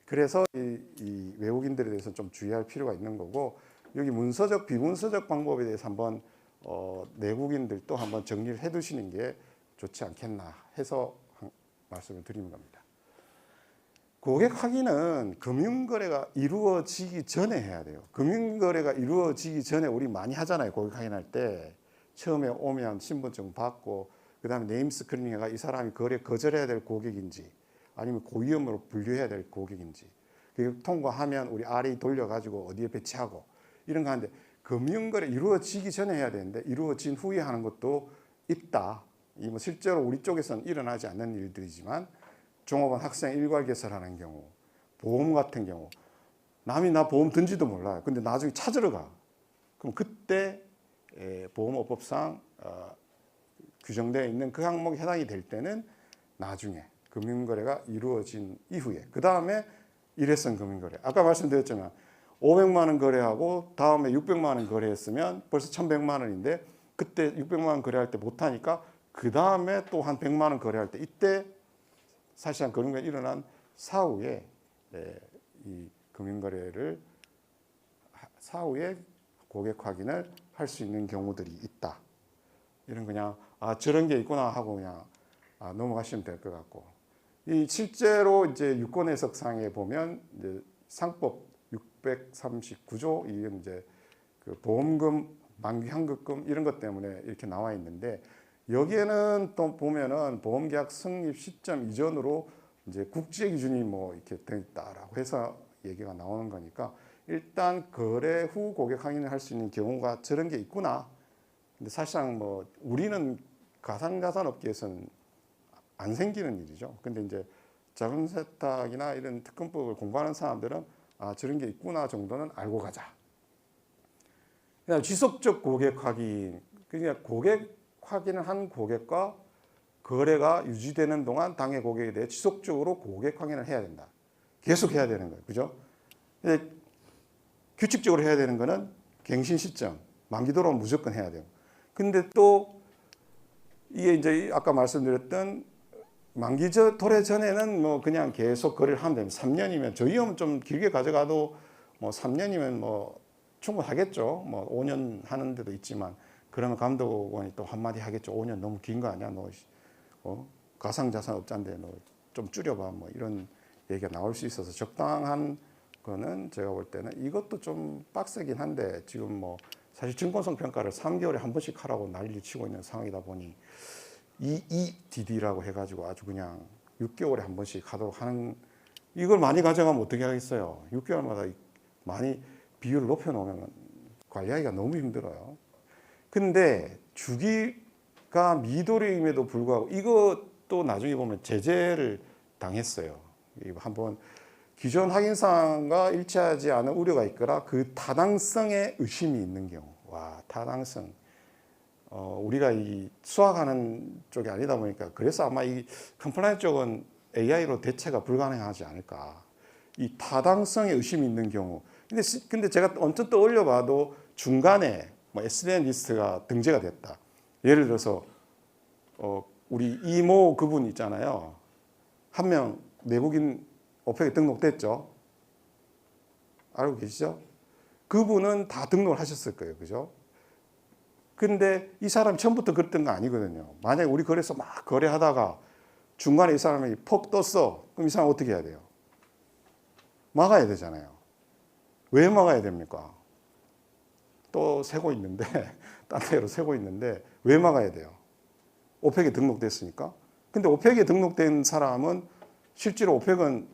A: 그래서 이 외국인들에 대해서 좀 주의할 필요가 있는 거고 여기 문서적 비문서적 방법에 대해서 한번 내국인들도 한번 정리를 해 두시는 게 좋지 않겠나 해서 말씀을 드리는 겁니다. 고객 확인은 금융거래가 이루어지기 전에 해야 돼요. 금융거래가 이루어지기 전에 우리 많이 하잖아요. 고객 확인할 때 처음에 오면 신분증 받고 그 다음에 네임 스크리닝 해가 이 사람이 거래 거절해야 될 고객인지 아니면 고위험으로 분류해야 될 고객인지 그걸 통과하면 우리 RA 돌려가지고 어디에 배치하고 이런 거 하는데 금융거래 이루어지기 전에 해야 되는데 이루어진 후에 하는 것도 있다. 이 뭐 실제로 우리 쪽에서는 일어나지 않는 일들이지만 종업원 학생 일괄 개설하는 경우, 보험 같은 경우 남이 나 보험 든지도 몰라요. 근데 나중에 찾으러 가. 그럼 그때 보험업법상 규정되어 있는 그 항목에 해당이 될 때는 나중에 금융거래가 이루어진 이후에 그 다음에 일회성 금융거래. 아까 말씀드렸지만 500만 원 거래하고 다음에 600만 원 거래했으면 벌써 1100만 원인데 그때 600만 원 거래할 때 못하니까 그 다음에 또 한 100만 원 거래할 때 이때 사실상 그런 게 일어난 사후에 이 금융거래를 사후에 고객 확인을 할 수 있는 경우들이 있다. 이런 그냥 저런 게 있구나 하고 그냥 넘어가시면 될 것 같고 이 실제로 이제 유권 해석상에 보면 이제 상법 639조 이건 이제 그 보험금 만기 환급금 이런 것 때문에 이렇게 나와 있는데 여기에는 또 보면은 보험계약 성립 시점 이전으로 이제 국제 기준이 뭐 이렇게 돼 있다라고 해서 얘기가 나오는 거니까 일단 거래 후 고객 확인을 할 수 있는 경우가 저런 게 있구나. 근데 사실상 뭐 우리는 가상자산 업계에서는 안 생기는 일이죠. 근데 이제 자금세탁이나 이런 특검법을 공부하는 사람들은 저런 게 있구나 정도는 알고 가자. 그다음 지속적 고객 확인. 그러니까 고객 확인을 한 고객과 거래가 유지되는 동안 당해 고객에 대해 지속적으로 고객 확인을 해야 된다. 계속 해야 되는 거예요. 그죠? 근데 규칙적으로 해야 되는 거는 갱신 시점, 만기 돌아오면 무조건 해야 돼요. 근데 또 이게 이제 아까 말씀드렸던 만기 도래 전에는 뭐 그냥 계속 거래를 하면 됩니다. 3년이면 저희 형 좀 길게 가져가도 뭐 3년이면 뭐 충분하겠죠. 뭐 5년 하는 데도 있지만 그러면 감독원이 또 한마디 하겠죠. 5년 너무 긴 거 아니야? 너 가상자산업자인데 너 좀 줄여봐. 뭐 이런 얘기가 나올 수 있어서 적당한 거는 제가 볼 때는 이것도 좀 빡세긴 한데 지금 뭐 사실 증권성 평가를 3개월에 한 번씩 하라고 난리 치고 있는 상황이다 보니 EEDD라고 해가지고 아주 그냥 6개월에 한 번씩 하도록 하는 이걸 많이 가져가면 어떻게 하겠어요? 6개월마다 많이 비율을 높여놓으면 관리하기가 너무 힘들어요. 근데 주기가 미도래임에도 불구하고 이것도 나중에 보면 제재를 당했어요. 한번 기존 확인사항과 일치하지 않은 우려가 있거나 그 타당성에 의심이 있는 경우. 와, 타당성. 우리가 이 수학하는 쪽이 아니다 보니까 그래서 아마 이 컴플라이언스 쪽은 AI로 대체가 불가능하지 않을까. 이 타당성에 의심이 있는 경우. 근데 제가 언뜻 떠올려 봐도 중간에 뭐 SDN 리스트가 등재가 됐다. 예를 들어서 우리 이모 그분 있잖아요. 한 명 내국인 오펙에 등록됐죠. 알고 계시죠? 그분은 다 등록을 하셨을 거예요. 그죠? 근데 이 사람이 처음부터 그랬던 거 아니거든요. 만약에 우리 거래소 막 거래하다가 중간에 이 사람이 퍽 떴어. 그럼 이 사람 어떻게 해야 돼요? 막아야 되잖아요. 왜 막아야 됩니까? 또 세고 있는데, 딴 데로 세고 있는데 왜 막아야 돼요? 오펙에 등록됐으니까. 근데 오펙에 등록된 사람은 실제로 오펙은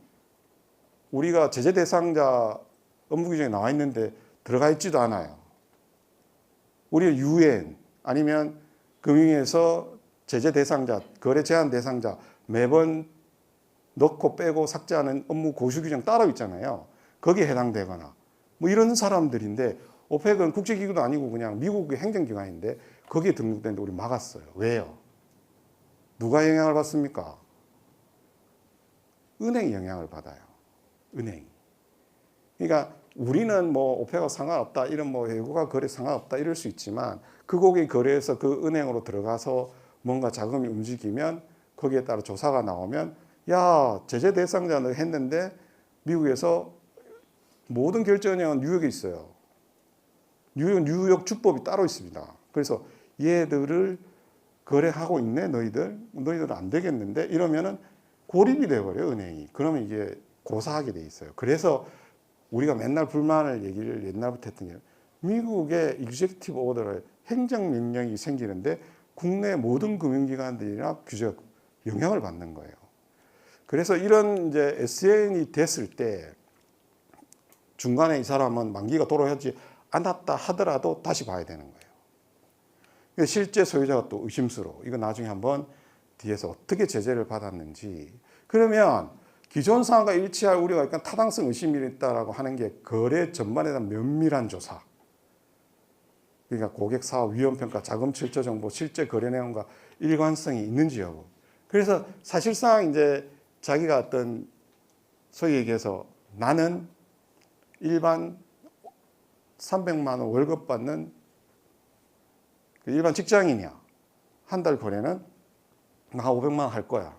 A: 우리가 제재 대상자 업무 규정에 나와 있는데 들어가 있지도 않아요. 우리는 UN 아니면 금융위에서 제재 대상자, 거래 제한 대상자 매번 넣고 빼고 삭제하는 업무 고시 규정 따로 있잖아요. 거기에 해당되거나 뭐 이런 사람들인데 오펙은 국제기구도 아니고 그냥 미국의 행정기관인데 거기에 등록됐는데 우리 막았어요. 왜요? 누가 영향을 받습니까? 은행이 영향을 받아요. 은행이. 그러니까 우리는 뭐 오펙하고 상관없다, 이런 뭐 외국과 거래 상관없다 이럴 수 있지만 그 고객이 거래해서 그 은행으로 들어가서 뭔가 자금이 움직이면 거기에 따라 조사가 나오면 야, 제재 대상자는 했는데 미국에서 모든 결정은 뉴욕에 있어요. 뉴욕 주법이 따로 있습니다. 그래서 얘들을 거래하고 있네, 너희들은 안 되겠는데 이러면은 고립이 돼버려요, 은행이. 그러면 이게 고사하게 돼 있어요. 그래서 우리가 맨날 불만을 얘기를 옛날부터 했던 게 미국의 executive order를 행정명령이 생기는데 국내 모든 금융기관들이나 규제가 영향을 받는 거예요. 그래서 이런 이제 SN이 됐을 때 중간에 이 사람은 만기가 돌아오지 않았다 하더라도 다시 봐야 되는 거예요. 실제 소유자가 또 의심스러워. 이거 나중에 한번 뒤에서 어떻게 제재를 받았는지. 그러면 기존 상황과 일치할 우려가 있건 타당성 의심이 있다라고 하는 게 거래 전반에 대한 면밀한 조사. 그러니까 고객 사업 위험 평가, 자금 출처 정보, 실제 거래 내용과 일관성이 있는지 여부. 그래서 사실상 이제 자기가 어떤 소위 얘기해서 나는 일반 300만 원 월급 받는 일반 직장인이야. 한 달 거래는 한 500만 원 할 거야.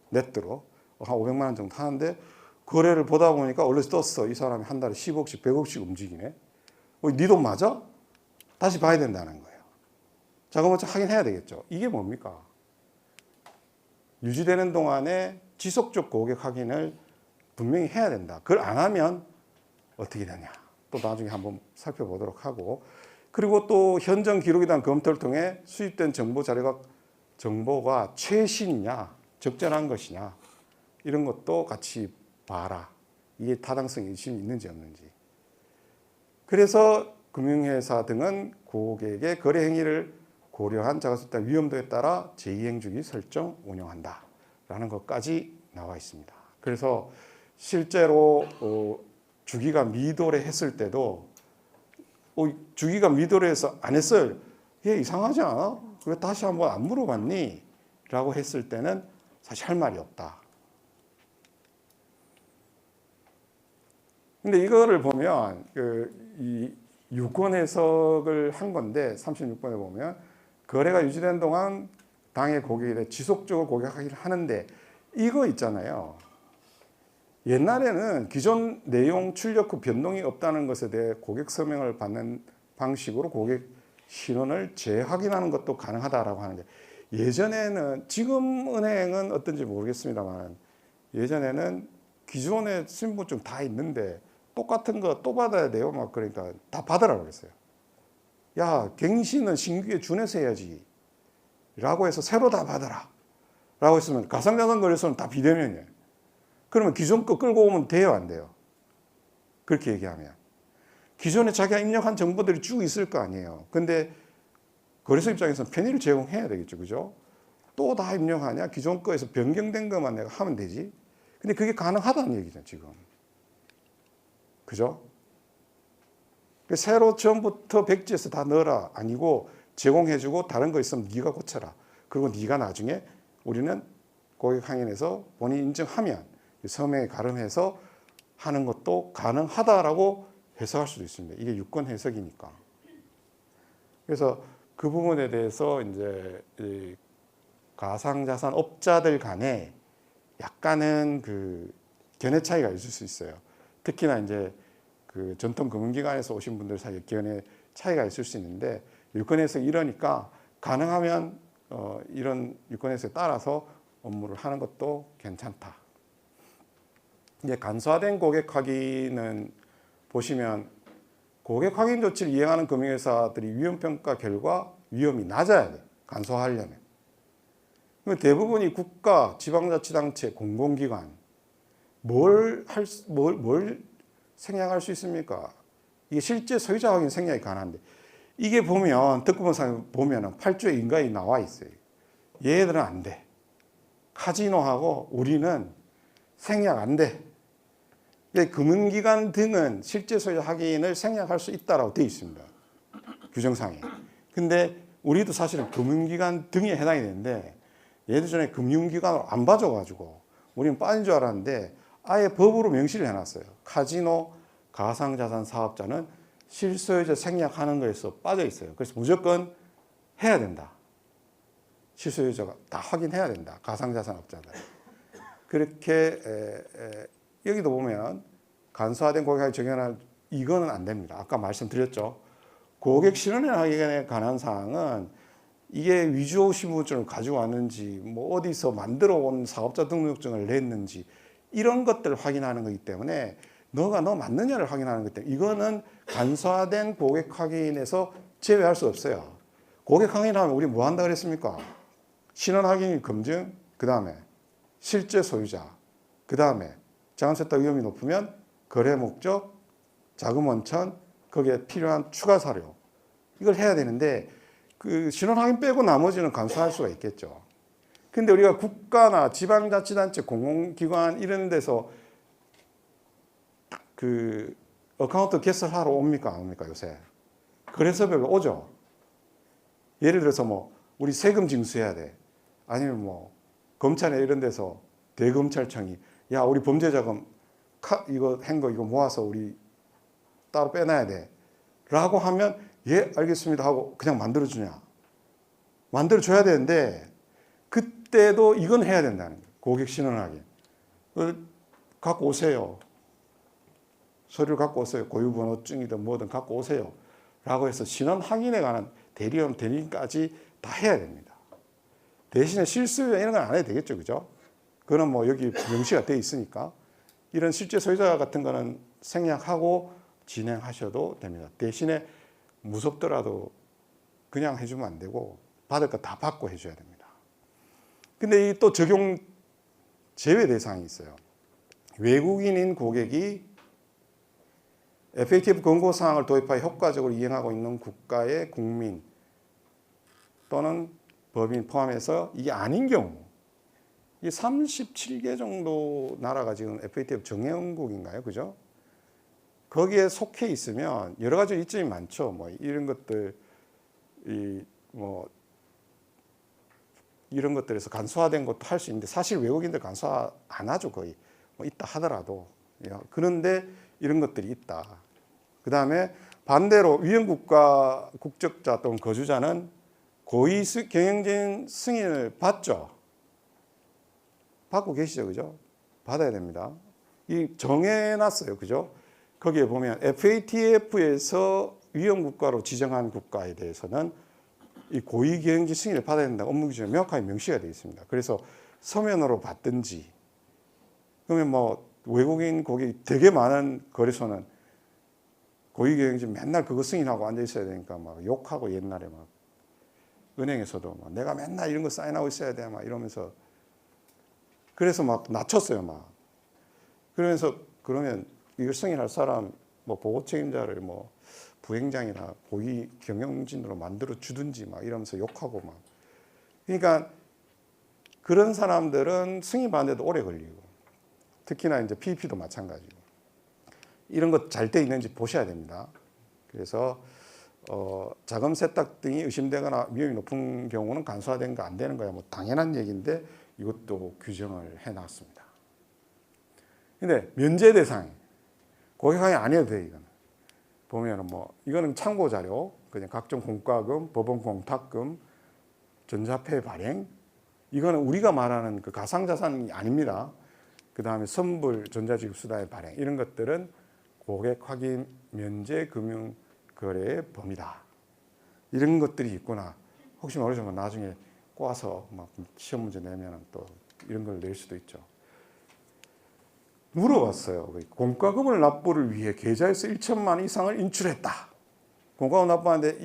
A: 네트로. 한 500만 원 정도 하는데 거래를 보다 보니까 원래 떴어. 이 사람이 한 달에 10억씩, 100억씩 움직이네. 네 돈 맞아? 다시 봐야 된다는 거예요. 자, 그럼 확인해야 되겠죠. 이게 뭡니까? 유지되는 동안에 지속적 고객 확인을 분명히 해야 된다. 그걸 안 하면 어떻게 되냐. 또 나중에 한번 살펴보도록 하고. 그리고 또 현정 기록에 대한 검토를 통해 수집된 정보가 최신이냐, 적절한 것이냐. 이런 것도 같이 봐라. 이게 타당성이 의심이 있는지 없는지. 그래서 금융회사 등은 고객의 거래 행위를 고려한 자가수입자 위험도에 따라 제2행주기 설정 운영한다. 라는 것까지 나와 있습니다. 그래서 실제로 주기가 미도래했을 때도 주기가 미도래해서 안 했어요. 얘 이상하지 않아? 왜 다시 한번 안 물어봤니? 라고 했을 때는 사실 할 말이 없다. 근데 이거를 보면 이 유권 해석을 한 건데 36번에 보면 거래가 유지된 동안 당해 고객에 대해 지속적으로 고객하기를 하는데 이거 있잖아요. 옛날에는 기존 내용 출력 후 변동이 없다는 것에 대해 고객 서명을 받는 방식으로 고객 신원을 재확인하는 것도 가능하다라고 하는데 예전에는 지금 은행은 어떤지 모르겠습니다만 예전에는 기존의 신분증 다 있는데 똑같은 거 또 받아야 돼요. 막 그러니까 다 받으라고 그랬어요. 야, 갱신은 신규에 준해서 해야지. 라고 해서 새로 다 받아라. 라고 했으면 가상자산 거래소는 다 비대면이에요. 그러면 기존 거 끌고 오면 돼요, 안 돼요? 그렇게 얘기하면. 기존에 자기가 입력한 정보들이 쭉 있을 거 아니에요. 근데 거래소 입장에서는 편의를 제공해야 되겠죠. 그죠? 또 다 입력하냐? 기존 거에서 변경된 것만 내가 하면 되지. 근데 그게 가능하다는 얘기죠, 지금. 그죠? 새로 처음부터 백지에서 다 넣어라. 아니고 제공해주고 다른 거 있으면 네가 고쳐라. 그리고 네가 나중에 우리는 고객 확인해서 본인 인증하면 서명에 가름해서 하는 것도 가능하다라고 해석할 수도 있습니다. 이게 유권 해석이니까. 그래서 그 부분에 대해서 이제 이 가상자산 업자들 간에 약간은 그 견해 차이가 있을 수 있어요. 특히나 이제 그 전통 금융기관에서 오신 분들 사이에 견해 차이가 있을 수 있는데, 유권에서 이러니까 가능하면 이런 유권에서에 따라서 업무를 하는 것도 괜찮다. 이제 간소화된 고객 확인은 보시면 고객 확인 조치를 이행하는 금융회사들이 위험평가 결과 위험이 낮아야 돼. 간소화하려면. 대부분이 국가, 지방자치단체, 공공기관 뭘 생략할 수 있습니까? 이게 실제 소유자 확인 생략이 가능한데, 이게 보면 특구본상에 보면 8조의 인가에 나와 있어요. 얘들은 안 돼. 카지노하고 우리는 생략 안 돼. 금융기관 등은 실제 소유자 확인을 생략할 수 있다라고 되어 있습니다. 규정상에. 근데 우리도 사실은 금융기관 등에 해당이 되는데, 얘들 전에 금융기관으로 안 봐줘가지고 우리는 빠진 줄 알았는데 아예 법으로 명시를 해놨어요. 카지노, 가상자산 사업자는 실소유자 생략하는 거에서 빠져 있어요. 그래서 무조건 해야 된다. 실소유자가 다 확인해야 된다. 가상자산 업자들. 그렇게 여기도 보면 간소화된 고객에 적용할 이거는 안 됩니다. 아까 말씀드렸죠. 고객 신원에 관한 사항은 이게 위조 신분증을 가지고 왔는지, 뭐 어디서 만들어 온 사업자 등록증을 냈는지, 이런 것들을 확인하는 거기 때문에 너 맞느냐를 확인하는 거기 때문에 이거는 간소화된 고객 확인에서 제외할 수 없어요. 고객 확인하면 우리 뭐 한다 그랬습니까? 신원 확인 검증, 그 다음에 실제 소유자, 그 다음에 자금세탁 위험이 높으면 거래 목적, 자금 원천, 거기에 필요한 추가 사료, 이걸 해야 되는데 그 신원 확인 빼고 나머지는 간소화할 수가 있겠죠. 근데 우리가 국가나 지방자치단체, 공공기관 이런 데서 그 어카운트 개설하러 옵니까 안 옵니까 요새? 거래소별로 오죠. 예를 들어서 뭐 우리 세금 징수해야 돼. 아니면 뭐 검찰에 이런 데서 대검찰청이 야 우리 범죄자금 이거 한 거 이거 모아서 우리 따로 빼놔야 돼. 라고 하면 예 알겠습니다 하고 그냥 만들어주냐. 만들어줘야 되는데 그때도 이건 해야 된다는 거예요. 고객 신원 확인. 갖고 오세요. 서류를 갖고 오세요. 고유번호증이든 뭐든 갖고 오세요. 라고 해서 신원 확인에 관한 대리점 대리인까지 다 해야 됩니다. 대신에 실수요 이런 건 안 해도 되겠죠. 그죠? 그거는 뭐 여기 명시가 되어 있으니까 이런 실제 소유자 같은 거는 생략하고 진행하셔도 됩니다. 대신에 무섭더라도 그냥 해주면 안 되고 받을 거 다 받고 해줘야 됩니다. 근데 또 적용 제외 대상이 있어요. 외국인인 고객이 FATF 권고사항을 도입하여 효과적으로 이행하고 있는 국가의 국민 또는 법인 포함해서 이게 아닌 경우, 이 37개 정도 나라가 지금 FATF 정회원국인가요? 그죠? 거기에 속해 있으면 여러 가지 이점이 많죠. 뭐 이런 것들, 이런 것들에서 간소화된 것도 할 수 있는데 사실 외국인들 간소화 안 하죠. 거의 뭐 있다 하더라도. 그런데 이런 것들이 있다. 그 다음에 반대로 위험국가 국적자 또는 거주자는 고의 경영진 승인을 받죠. 받고 계시죠, 그죠? 받아야 됩니다. 이 정해놨어요, 그죠? 거기에 보면 FATF에서 위험국가로 지정한 국가에 대해서는 이 고의 경영진 승인을 받아야 된다. 업무 규정에 명확하게 명시가 되어 있습니다. 그래서 서면으로 받든지, 그러면 뭐 외국인 고객이 되게 많은 거래소는 고의 경영진 맨날 그거 승인하고 앉아 있어야 되니까 막 욕하고 옛날에 막 은행에서도 막 내가 맨날 이런 거 사인하고 있어야 돼 막 이러면서 그래서 막 낮췄어요 막. 그러면서 그러면 이걸 승인할 사람 뭐 보고 책임자를 뭐 부행장이나 고의 경영진으로 만들어 주든지 막 이러면서 욕하고 막. 그러니까 그런 사람들은 승인 받는데도 오래 걸리고 특히나 이제 PEP도 마찬가지고 이런 것 잘 돼 있는지 보셔야 됩니다. 그래서 자금 세탁 등이 의심되거나 위험이 높은 경우는 간소화된 거 안 되는 거야 뭐 당연한 얘기인데 이것도 규정을 해놨습니다. 근데 면제 대상 고객 확인 안 해도 돼 이거는. 보면은 뭐 이거는 참고 자료 그냥 각종 공과금, 법원 공탁금, 전자폐 발행, 이거는 우리가 말하는 그 가상자산이 아닙니다. 그 다음에 선불, 전자지급수단의 발행, 이런 것들은 고객 확인 면제 금융 거래의 범위다. 이런 것들이 있구나. 혹시 모르지만 나중에 꼬아서 막 시험 문제 내면 또 이런 걸 낼 수도 있죠. 물어봤어요. 공과금을 납부를 위해 계좌에서 1천만 원 이상을 인출했다. 공과금 납부하는데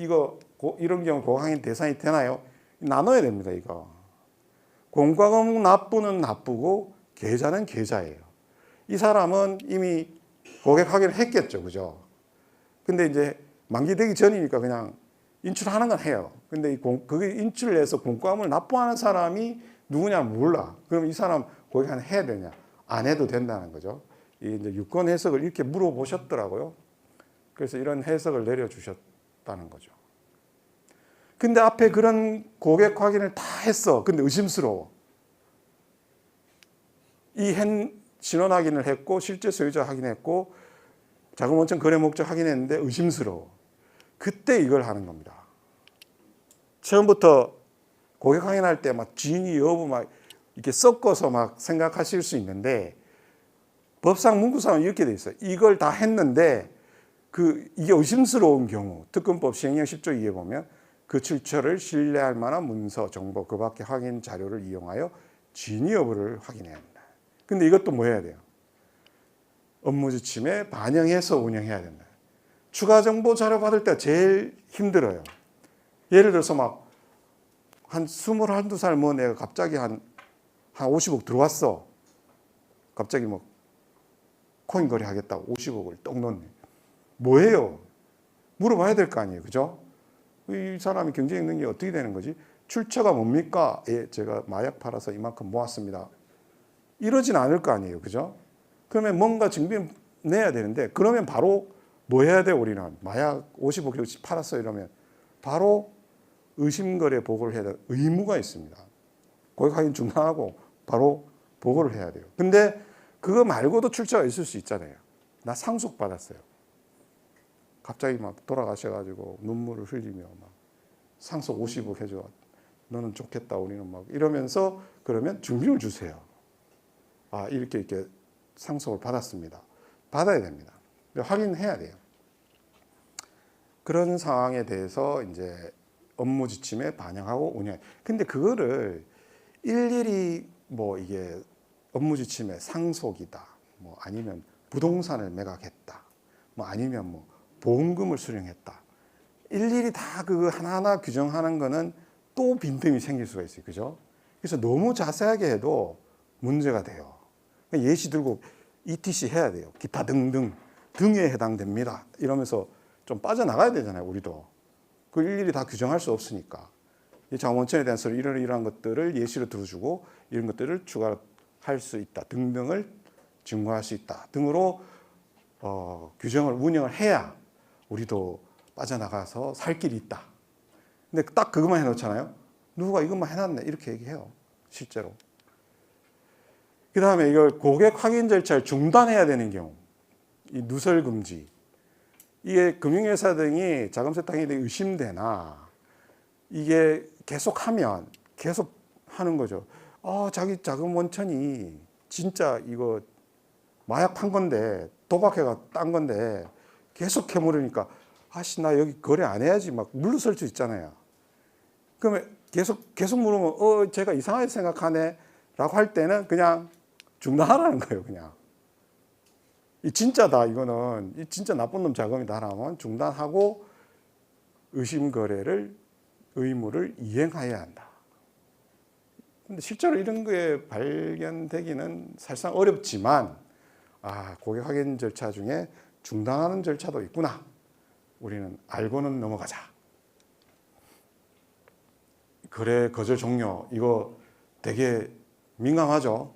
A: 이런 경우 고객 대상이 되나요? 나눠야 됩니다. 이거. 공과금 납부는 납부고 계좌는 계좌예요. 이 사람은 이미 고객 확인을 했겠죠. 그죠? 근데 이제 만기되기 전이니까 그냥 인출하는 건 해요. 근데 그게 인출을 해서 공과금을 납부하는 사람이 누구냐 몰라. 그럼 이 사람 고객 확인 해야 되냐? 안 해도 된다는 거죠. 이제 유권 해석을 이렇게 물어보셨더라고요. 그래서 이런 해석을 내려주셨다는 거죠. 근데 앞에 그런 고객 확인을 다 했어. 근데 의심스러워. 신원 확인을 했고 실제 소유자 확인했고 자금 원천 거래 목적 확인했는데 의심스러워. 그때 이걸 하는 겁니다. 처음부터 고객 확인할 때 막 진위 여부 막 이렇게 섞어서 막 생각하실 수 있는데 법상 문구상은 이렇게 돼 있어요. 이걸 다 했는데 이게 의심스러운 경우 특검법 시행령 10조 2에 보면 그 출처를 신뢰할 만한 문서, 정보, 그 밖의 확인 자료를 이용하여 진위 여부를 확인해야 합니다. 근데 이것도 뭐 해야 돼요? 업무 지침에 반영해서 운영해야 된다. 추가 정보 자료 받을 때 제일 힘들어요. 예를 들어서 막 한 21~22살 뭐 내가 갑자기 한 50억 들어왔어. 갑자기 뭐 코인 거래 하겠다고 50억을 떡 넣네. 뭐예요? 물어봐야 될 거 아니에요. 그죠? 이 사람이 경제적 능력이 어떻게 되는 거지? 출처가 뭡니까? 예, 제가 마약 팔아서 이만큼 모았습니다. 이러진 않을 거 아니에요. 그죠? 그러면 뭔가 증빙 내야 되는데 그러면 바로 뭐 해야 돼요? 우리는 마약 50억 팔았어 이러면 바로 의심거래 보고를 해야 될 의무가 있습니다. 고객 확인 중단하고 바로 보고를 해야 돼요. 근데 그거 말고도 출처가 있을 수 있잖아요. 나 상속 받았어요. 갑자기 막 돌아가셔가지고 눈물을 흘리며 막 상속 50억 해줘. 너는 좋겠다. 우리는 막 이러면서 그러면 증빙을 주세요. 아 이렇게 상속을 받았습니다. 받아야 됩니다. 확인해야 돼요. 그런 상황에 대해서 이제 업무 지침에 반영하고 운영. 근데 그거를 일일이 뭐 이게 업무 지침에 상속이다. 뭐 아니면 부동산을 매각했다. 뭐 아니면 뭐 보험금을 수령했다. 일일이 다 그거 하나하나 규정하는 거는 또 빈틈이 생길 수가 있어요. 그죠? 그래서 너무 자세하게 해도 문제가 돼요. 예시 들고 ETC 해야 돼요. 기타 등등 등에 해당됩니다. 이러면서 좀 빠져나가야 되잖아요. 우리도. 그 일일이 다 규정할 수 없으니까. 이 자원천에 대한 서류 이러한 것들을 예시로 들어주고 이런 것들을 추가할 수 있다 등등을 증거할 수 있다 등으로 규정을 운영을 해야 우리도 빠져나가서 살 길이 있다. 근데 딱 그것만 해놓잖아요. 누가 이것만 해놨네 이렇게 얘기해요. 실제로. 그 다음에 이걸 고객 확인 절차를 중단해야 되는 경우 이 누설 금지 이게 금융회사 등이 자금 세탁에 대해 의심되나 이게 계속하면 계속 하는 거죠. 자기 자금 원천이 진짜 이거 마약 판 건데 도박해가 딴 건데 계속 캐물으니까 아씨 나 여기 거래 안 해야지 막 물러설 수 있잖아요. 그러면 계속 물으면 제가 이상하게 생각하네 라고 할 때는 그냥 중단하라는 거예요. 그냥 이 진짜다 이거는 이 진짜 나쁜 놈 자금이다 하면 중단하고 의심 거래를 의무를 이행해야 한다. 근데 실제로 이런 게 발견되기는 사실상 어렵지만 고객 확인 절차 중에 중단하는 절차도 있구나. 우리는 알고는 넘어가자. 거래 거절 종료 이거 되게 민감하죠.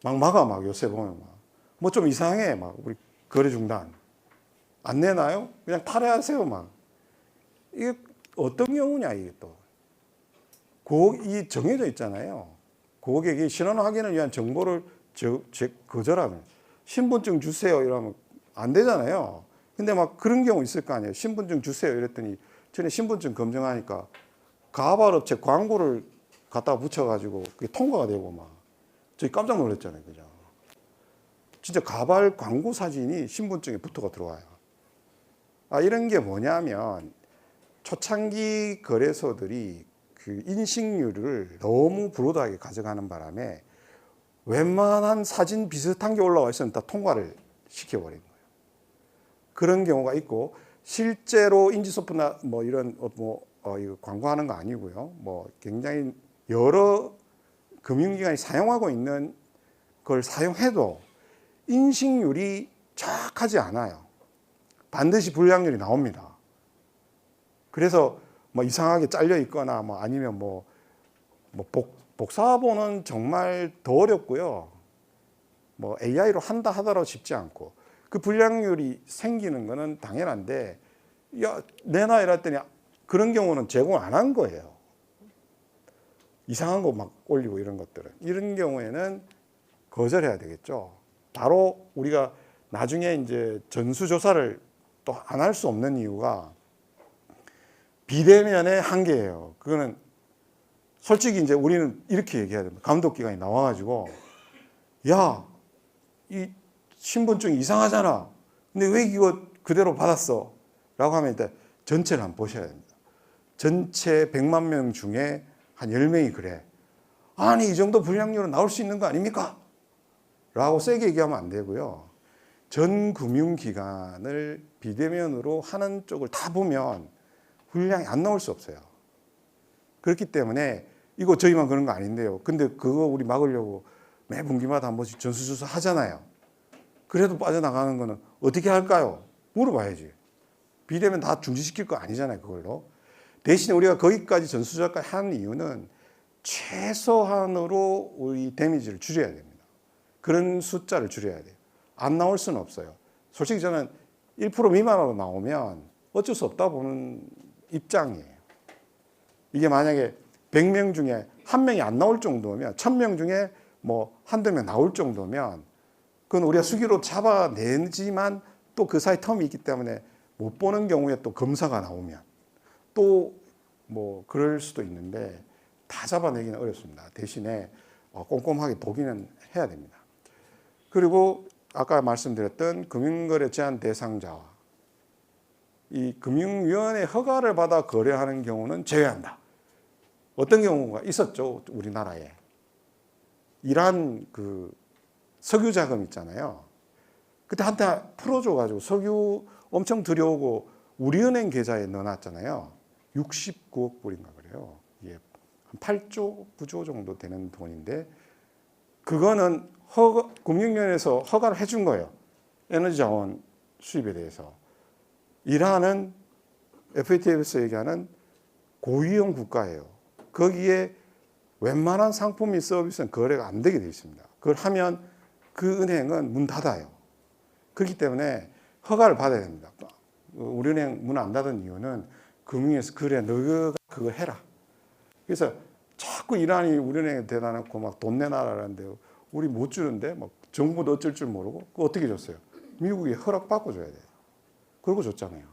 A: 막 요새 보면 뭐 좀 이상해 막 우리 거래 중단 안 내나요? 그냥 탈회하세요 막. 이게 어떤 경우냐 이게 또. 이 정해져 있잖아요. 고객이 신원 확인을 위한 정보를 거절하면 신분증 주세요 이러면 안 되잖아요. 근데 막 그런 경우 있을 거 아니에요. 신분증 주세요 이랬더니 전에 신분증 검증하니까 가발업체 광고를 갖다가 붙여가지고 그게 통과가 되고 막 저희 깜짝 놀랐잖아요. 그죠? 진짜 가발 광고 사진이 신분증에 붙어가 들어와요. 이런 게 뭐냐면 초창기 거래소들이 그 인식률을 너무 브로드하게 가져가는 바람에 웬만한 사진 비슷한 게 올라와 있으면 다 통과를 시켜버린 거예요. 그런 경우가 있고 실제로 인지소프트나 뭐 이런 이거 광고하는 거 아니고요. 뭐 굉장히 여러 금융기관이 사용하고 있는 걸 사용해도 인식률이 정확하지 않아요. 반드시 불량률이 나옵니다. 그래서 뭐 이상하게 잘려 있거나 뭐 아니면 복사본은 정말 더 어렵고요. 뭐 AI로 한다 하더라도 쉽지 않고 그 불량률이 생기는 거는 당연한데 야 내놔 이랬더니 그런 경우는 제공 안 한 거예요. 이상한 거 막 올리고 이런 것들은 이런 경우에는 거절해야 되겠죠. 바로 우리가 나중에 이제 전수조사를 또 안 할 수 없는 이유가 비대면의 한계예요. 그거는 솔직히 이제 우리는 이렇게 얘기해야 됩니다. 감독기관이 나와가지고 야, 이 신분증 이상하잖아. 근데 왜 이거 그대로 받았어? 라고 하면 일단 전체를 한번 보셔야 됩니다. 전체 100만 명 중에 한 10명이 그래. 아니 이 정도 불량률은 나올 수 있는 거 아닙니까? 라고 세게 얘기하면 안 되고요. 전 금융기관을 비대면으로 하는 쪽을 다 보면 불량이 안 나올 수 없어요. 그렇기 때문에 이거 저희만 그런 거 아닌데요. 근데 그거 우리 막으려고 매 분기마다 한 번씩 전수조사 하잖아요. 그래도 빠져나가는 거는 어떻게 할까요? 물어봐야지. 비대면 다 중지시킬 거 아니잖아요. 그걸로. 대신에 우리가 거기까지 전수조사까지 하는 이유는 최소한으로 우리 데미지를 줄여야 됩니다. 그런 숫자를 줄여야 돼요. 안 나올 수는 없어요. 솔직히 저는 1% 미만으로 나오면 어쩔 수 없다 보는 입장이에요. 이게 만약에 100명 중에 한 명이 안 나올 정도면 1000명 중에 뭐 한두 명 나올 정도면 그건 우리가 수기로 잡아내지만 또 그 사이 텀이 있기 때문에 못 보는 경우에 또 검사가 나오면 또 뭐 그럴 수도 있는데 다 잡아내기는 어렵습니다. 대신에 꼼꼼하게 보기는 해야 됩니다. 그리고 아까 말씀드렸던 금융거래 제한 대상자와 이 금융위원회 허가를 받아 거래하는 경우는 제외한다. 어떤 경우가 있었죠, 우리나라에. 이란 그 석유 자금 있잖아요. 그때 한테 풀어줘가지고 석유 엄청 들여오고 우리은행 계좌에 넣어놨잖아요. 69억 불인가 그래요. 이게 한 8조, 9조 정도 되는 돈인데 그거는 금융위원회에서 허가를 해준 거예요. 에너지 자원 수입에 대해서. 이란은 FATF에서 얘기하는 고위험 국가예요. 거기에 웬만한 상품 및 서비스는 거래가 안 되게 되어 있습니다. 그걸 하면 그 은행은 문 닫아요. 그렇기 때문에 허가를 받아야 됩니다. 우리 은행 문 안 닫은 이유는 금융에서 그래 너가 그거 해라. 그래서 자꾸 이란이 우리 은행에 대다 놓고 막 돈 내놔라는데 우리 못 주는데 막 정부도 어쩔 줄 모르고 그거 어떻게 줬어요? 미국이 허락받고 줘야 돼요. 그러고 줬잖아요.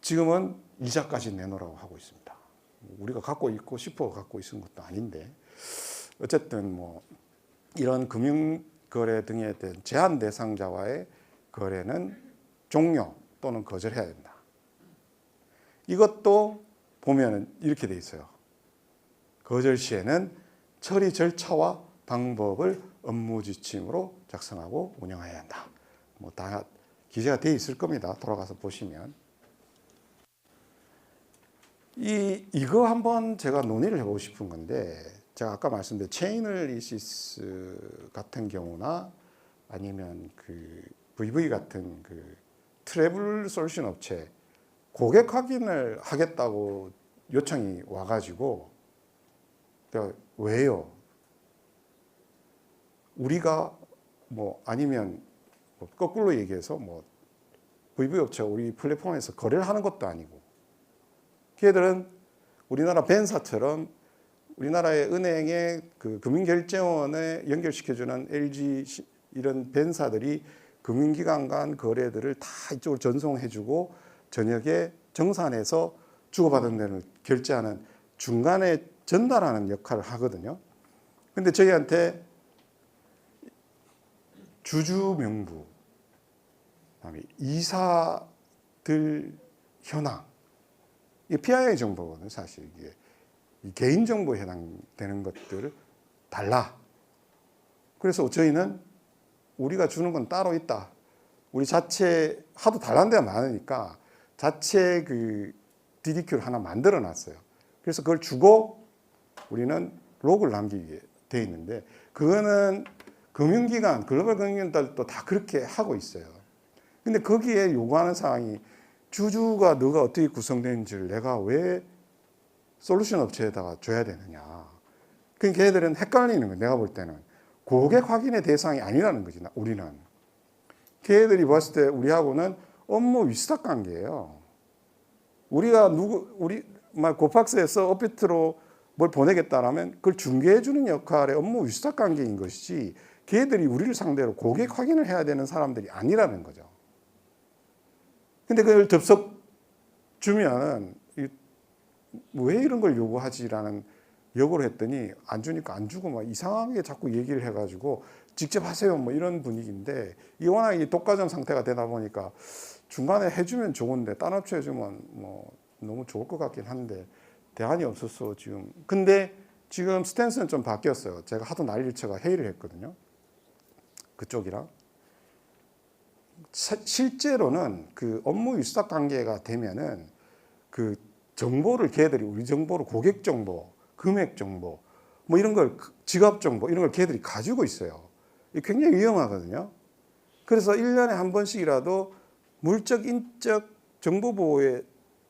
A: 지금은 이자까지 내놓으라고 하고 있습니다. 우리가 갖고 있고 싶어 갖고 있는 것도 아닌데 어쨌든 뭐 이런 금융거래 등에 대한 제한 대상자와의 거래는 종료 또는 거절해야 된다. 이것도 보면 이렇게 돼 있어요. 거절 시에는 처리 절차와 방법을 업무 지침으로 작성하고 운영해야 한다. 뭐 다 기재가 돼 있을 겁니다. 돌아가서 보시면. 이거 한번 제가 논의를 해보고 싶은 건데 제가 아까 말씀드린 체인얼리시스 같은 경우나 아니면 그 VV 같은 그 트래블 솔루션 업체 고객 확인을 하겠다고 요청이 와가지고 내가 왜요? 우리가 뭐 아니면 뭐 거꾸로 얘기해서 뭐 VV 업체가 우리 플랫폼에서 거래를 하는 것도 아니고 걔들은 우리나라 벤사처럼 우리나라의 은행의 그 금융결제원에 연결시켜주는 LG 이런 벤사들이 금융기관 간 거래들을 다 이쪽으로 전송해주고 저녁에 정산해서 주고받은 데를 결제하는 중간에 전달하는 역할을 하거든요. 근데 저희한테 주주 명부, 그다음에 이사들 현황, 이게 PII 정보거든요. 사실 이게 개인 정보에 해당되는 것들을 달라. 그래서 저희는 우리가 주는 건 따로 있다. 우리 자체 하도 달라는 데가 많으니까 자체 그 DDQ를 하나 만들어 놨어요. 그래서 그걸 주고 우리는 로그를 남기게 돼 있는데, 그거는 금융기관, 글로벌 금융기관들도 다 그렇게 하고 있어요. 근데 거기에 요구하는 사항이 주주가 너가 어떻게 구성되는지를 내가 왜 솔루션 업체에다가 줘야 되느냐. 그러니까 걔들은 헷갈리는 거예요. 내가 볼 때는 고객 확인의 대상이 아니라는 거지. 우리는 걔들이 봤을 때 우리하고는 업무 위스탁 관계예요. 우리가 우리 고팍스에서 업비트로 뭘 보내겠다라면 그걸 중개해 주는 역할의 업무 위스탁 관계인 것이지, 걔들이 우리를 상대로 고객 확인을 해야 되는 사람들이 아니라는 거죠. 근데 그걸 덥석 주면 왜 이런 걸 요구하지라는 요구를 했더니 안 주니까 안 주고 막 이상하게 자꾸 얘기를 해가지고 직접 하세요 뭐 이런 분위기인데, 이 워낙 이 독과점 상태가 되다 보니까 중간에 해주면 좋은데 딴 업체 해주면 뭐 너무 좋을 것 같긴 한데 대안이 없었어 지금. 근데 지금 스탠스는 좀 바뀌었어요. 제가 하도 난리를 쳐가 회의를 했거든요. 그쪽이랑. 실제로는 그 업무 위탁 관계가 되면은 그 정보를 걔들이 우리 정보를 고객 정보, 금액 정보, 뭐 이런 걸 지갑 정보 이런 걸 걔들이 가지고 있어요. 이게 굉장히 위험하거든요. 그래서 1년에 한 번씩이라도 물적, 인적 정보 보호에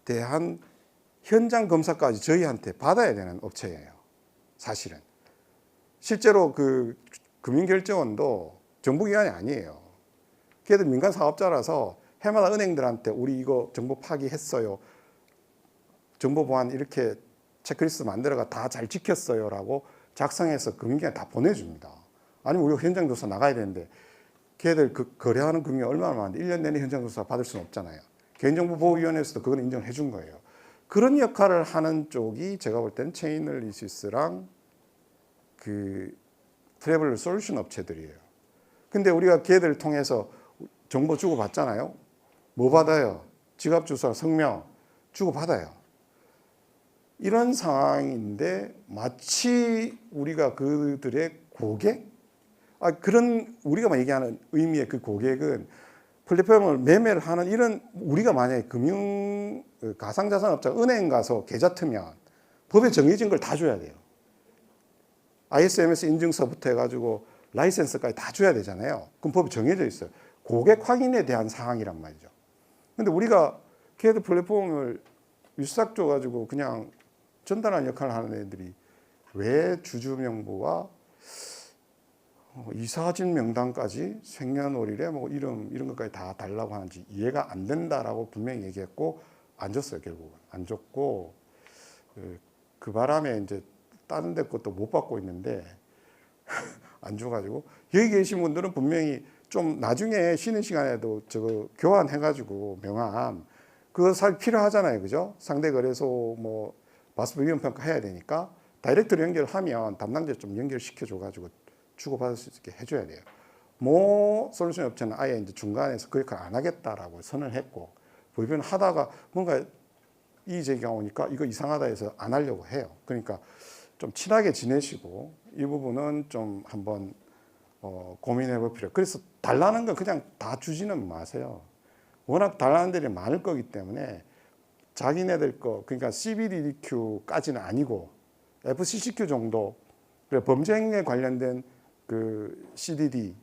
A: 대한 현장 검사까지 저희한테 받아야 되는 업체예요. 사실은. 실제로 그 금융결제원도 정부기관이 아니에요. 걔들 민간 사업자라서 해마다 은행들한테 우리 이거 정보 파기했어요. 정보 보안 이렇게 체크리스트 만들어가 다 잘 지켰어요라고 작성해서 금융기관에 다 보내줍니다. 아니면 우리가 현장 조사 나가야 되는데 걔들 그 거래하는 금융이 얼마나 많은데 1년 내내 현장 조사 받을 수는 없잖아요. 개인정보보호위원회에서도 그건 인정해 준 거예요. 그런 역할을 하는 쪽이 제가 볼 때는 체인널리시스랑 그 트래블 솔루션 업체들이에요. 근데 우리가 걔들을 통해서 정보 주고 받잖아요. 뭐 받아요? 지갑 주소, 성명 주고 받아요. 이런 상황인데 마치 우리가 그들의 고객? 그런 우리가 얘기하는 의미의 그 고객은 플랫폼을 매매를 하는 이런, 우리가 만약에 금융 가상자산업자 은행 가서 계좌 트면 법에 정해진 걸 다 줘야 돼요. ISMS 인증서부터 해가지고 라이센스까지 다 줘야 되잖아요. 그럼 법이 정해져 있어요. 고객 확인에 대한 사항이란 말이죠. 근데 우리가 걔들 플랫폼을 위탁 줘가지고 그냥 전달하는 역할을 하는 애들이 왜 주주 명부와 이사진 명단까지 생년월일에 뭐 이름 이런 것까지 다 달라고 하는지 이해가 안 된다라고 분명히 얘기했고 안 줬어요. 결국은 안 줬고 그 바람에 이제 다른 데 것도 못 받고 있는데 안 줘가지고, 여기 계신 분들은 분명히 좀 나중에 쉬는 시간에도 저거 교환해가지고 명함 그거 살 필요하잖아요. 그죠? 상대 거래소 뭐 바스프 위험 평가 해야 되니까 다이렉트로 연결하면 담당자 좀 연결시켜줘가지고 주고받을 수 있게 해줘야 돼요. 모 솔루션 업체는 아예 이제 중간에서 그 역할을 안 하겠다라고 선을 했고, 보이면 하다가 뭔가 이의제기가 오니까 이거 이상하다 해서 안 하려고 해요. 그러니까 좀 친하게 지내시고 이 부분은 좀 한번 고민해 볼 필요. 그래서 달라는 건 그냥 다 주지는 마세요. 워낙 달라는 데이 많을 거기 때문에 자기네들 거, 그러니까 CBDQ까지는 아니고 FCCQ 정도, 범죄 행위에 관련된 그 CDD,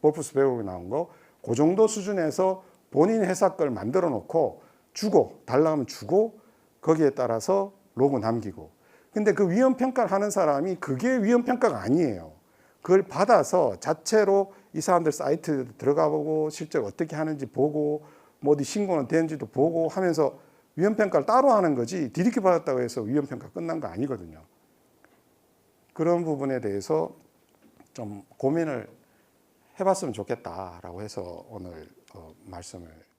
A: 볼프스 배우에 나온 거, 그 정도 수준에서 본인 회사 걸 만들어 놓고 주고, 달라면 주고, 거기에 따라서 로고 남기고. 근데 그 위험 평가를 하는 사람이 그게 위험 평가가 아니에요. 그걸 받아서 자체로 이 사람들 사이트 들어가 보고 실제로 어떻게 하는지 보고 뭐 어디 신고는 되는지도 보고 하면서 위험 평가를 따로 하는 거지, DDQ 받았다고 해서 위험 평가 끝난 거 아니거든요. 그런 부분에 대해서 좀 고민을 해봤으면 좋겠다라고 해서 오늘 말씀을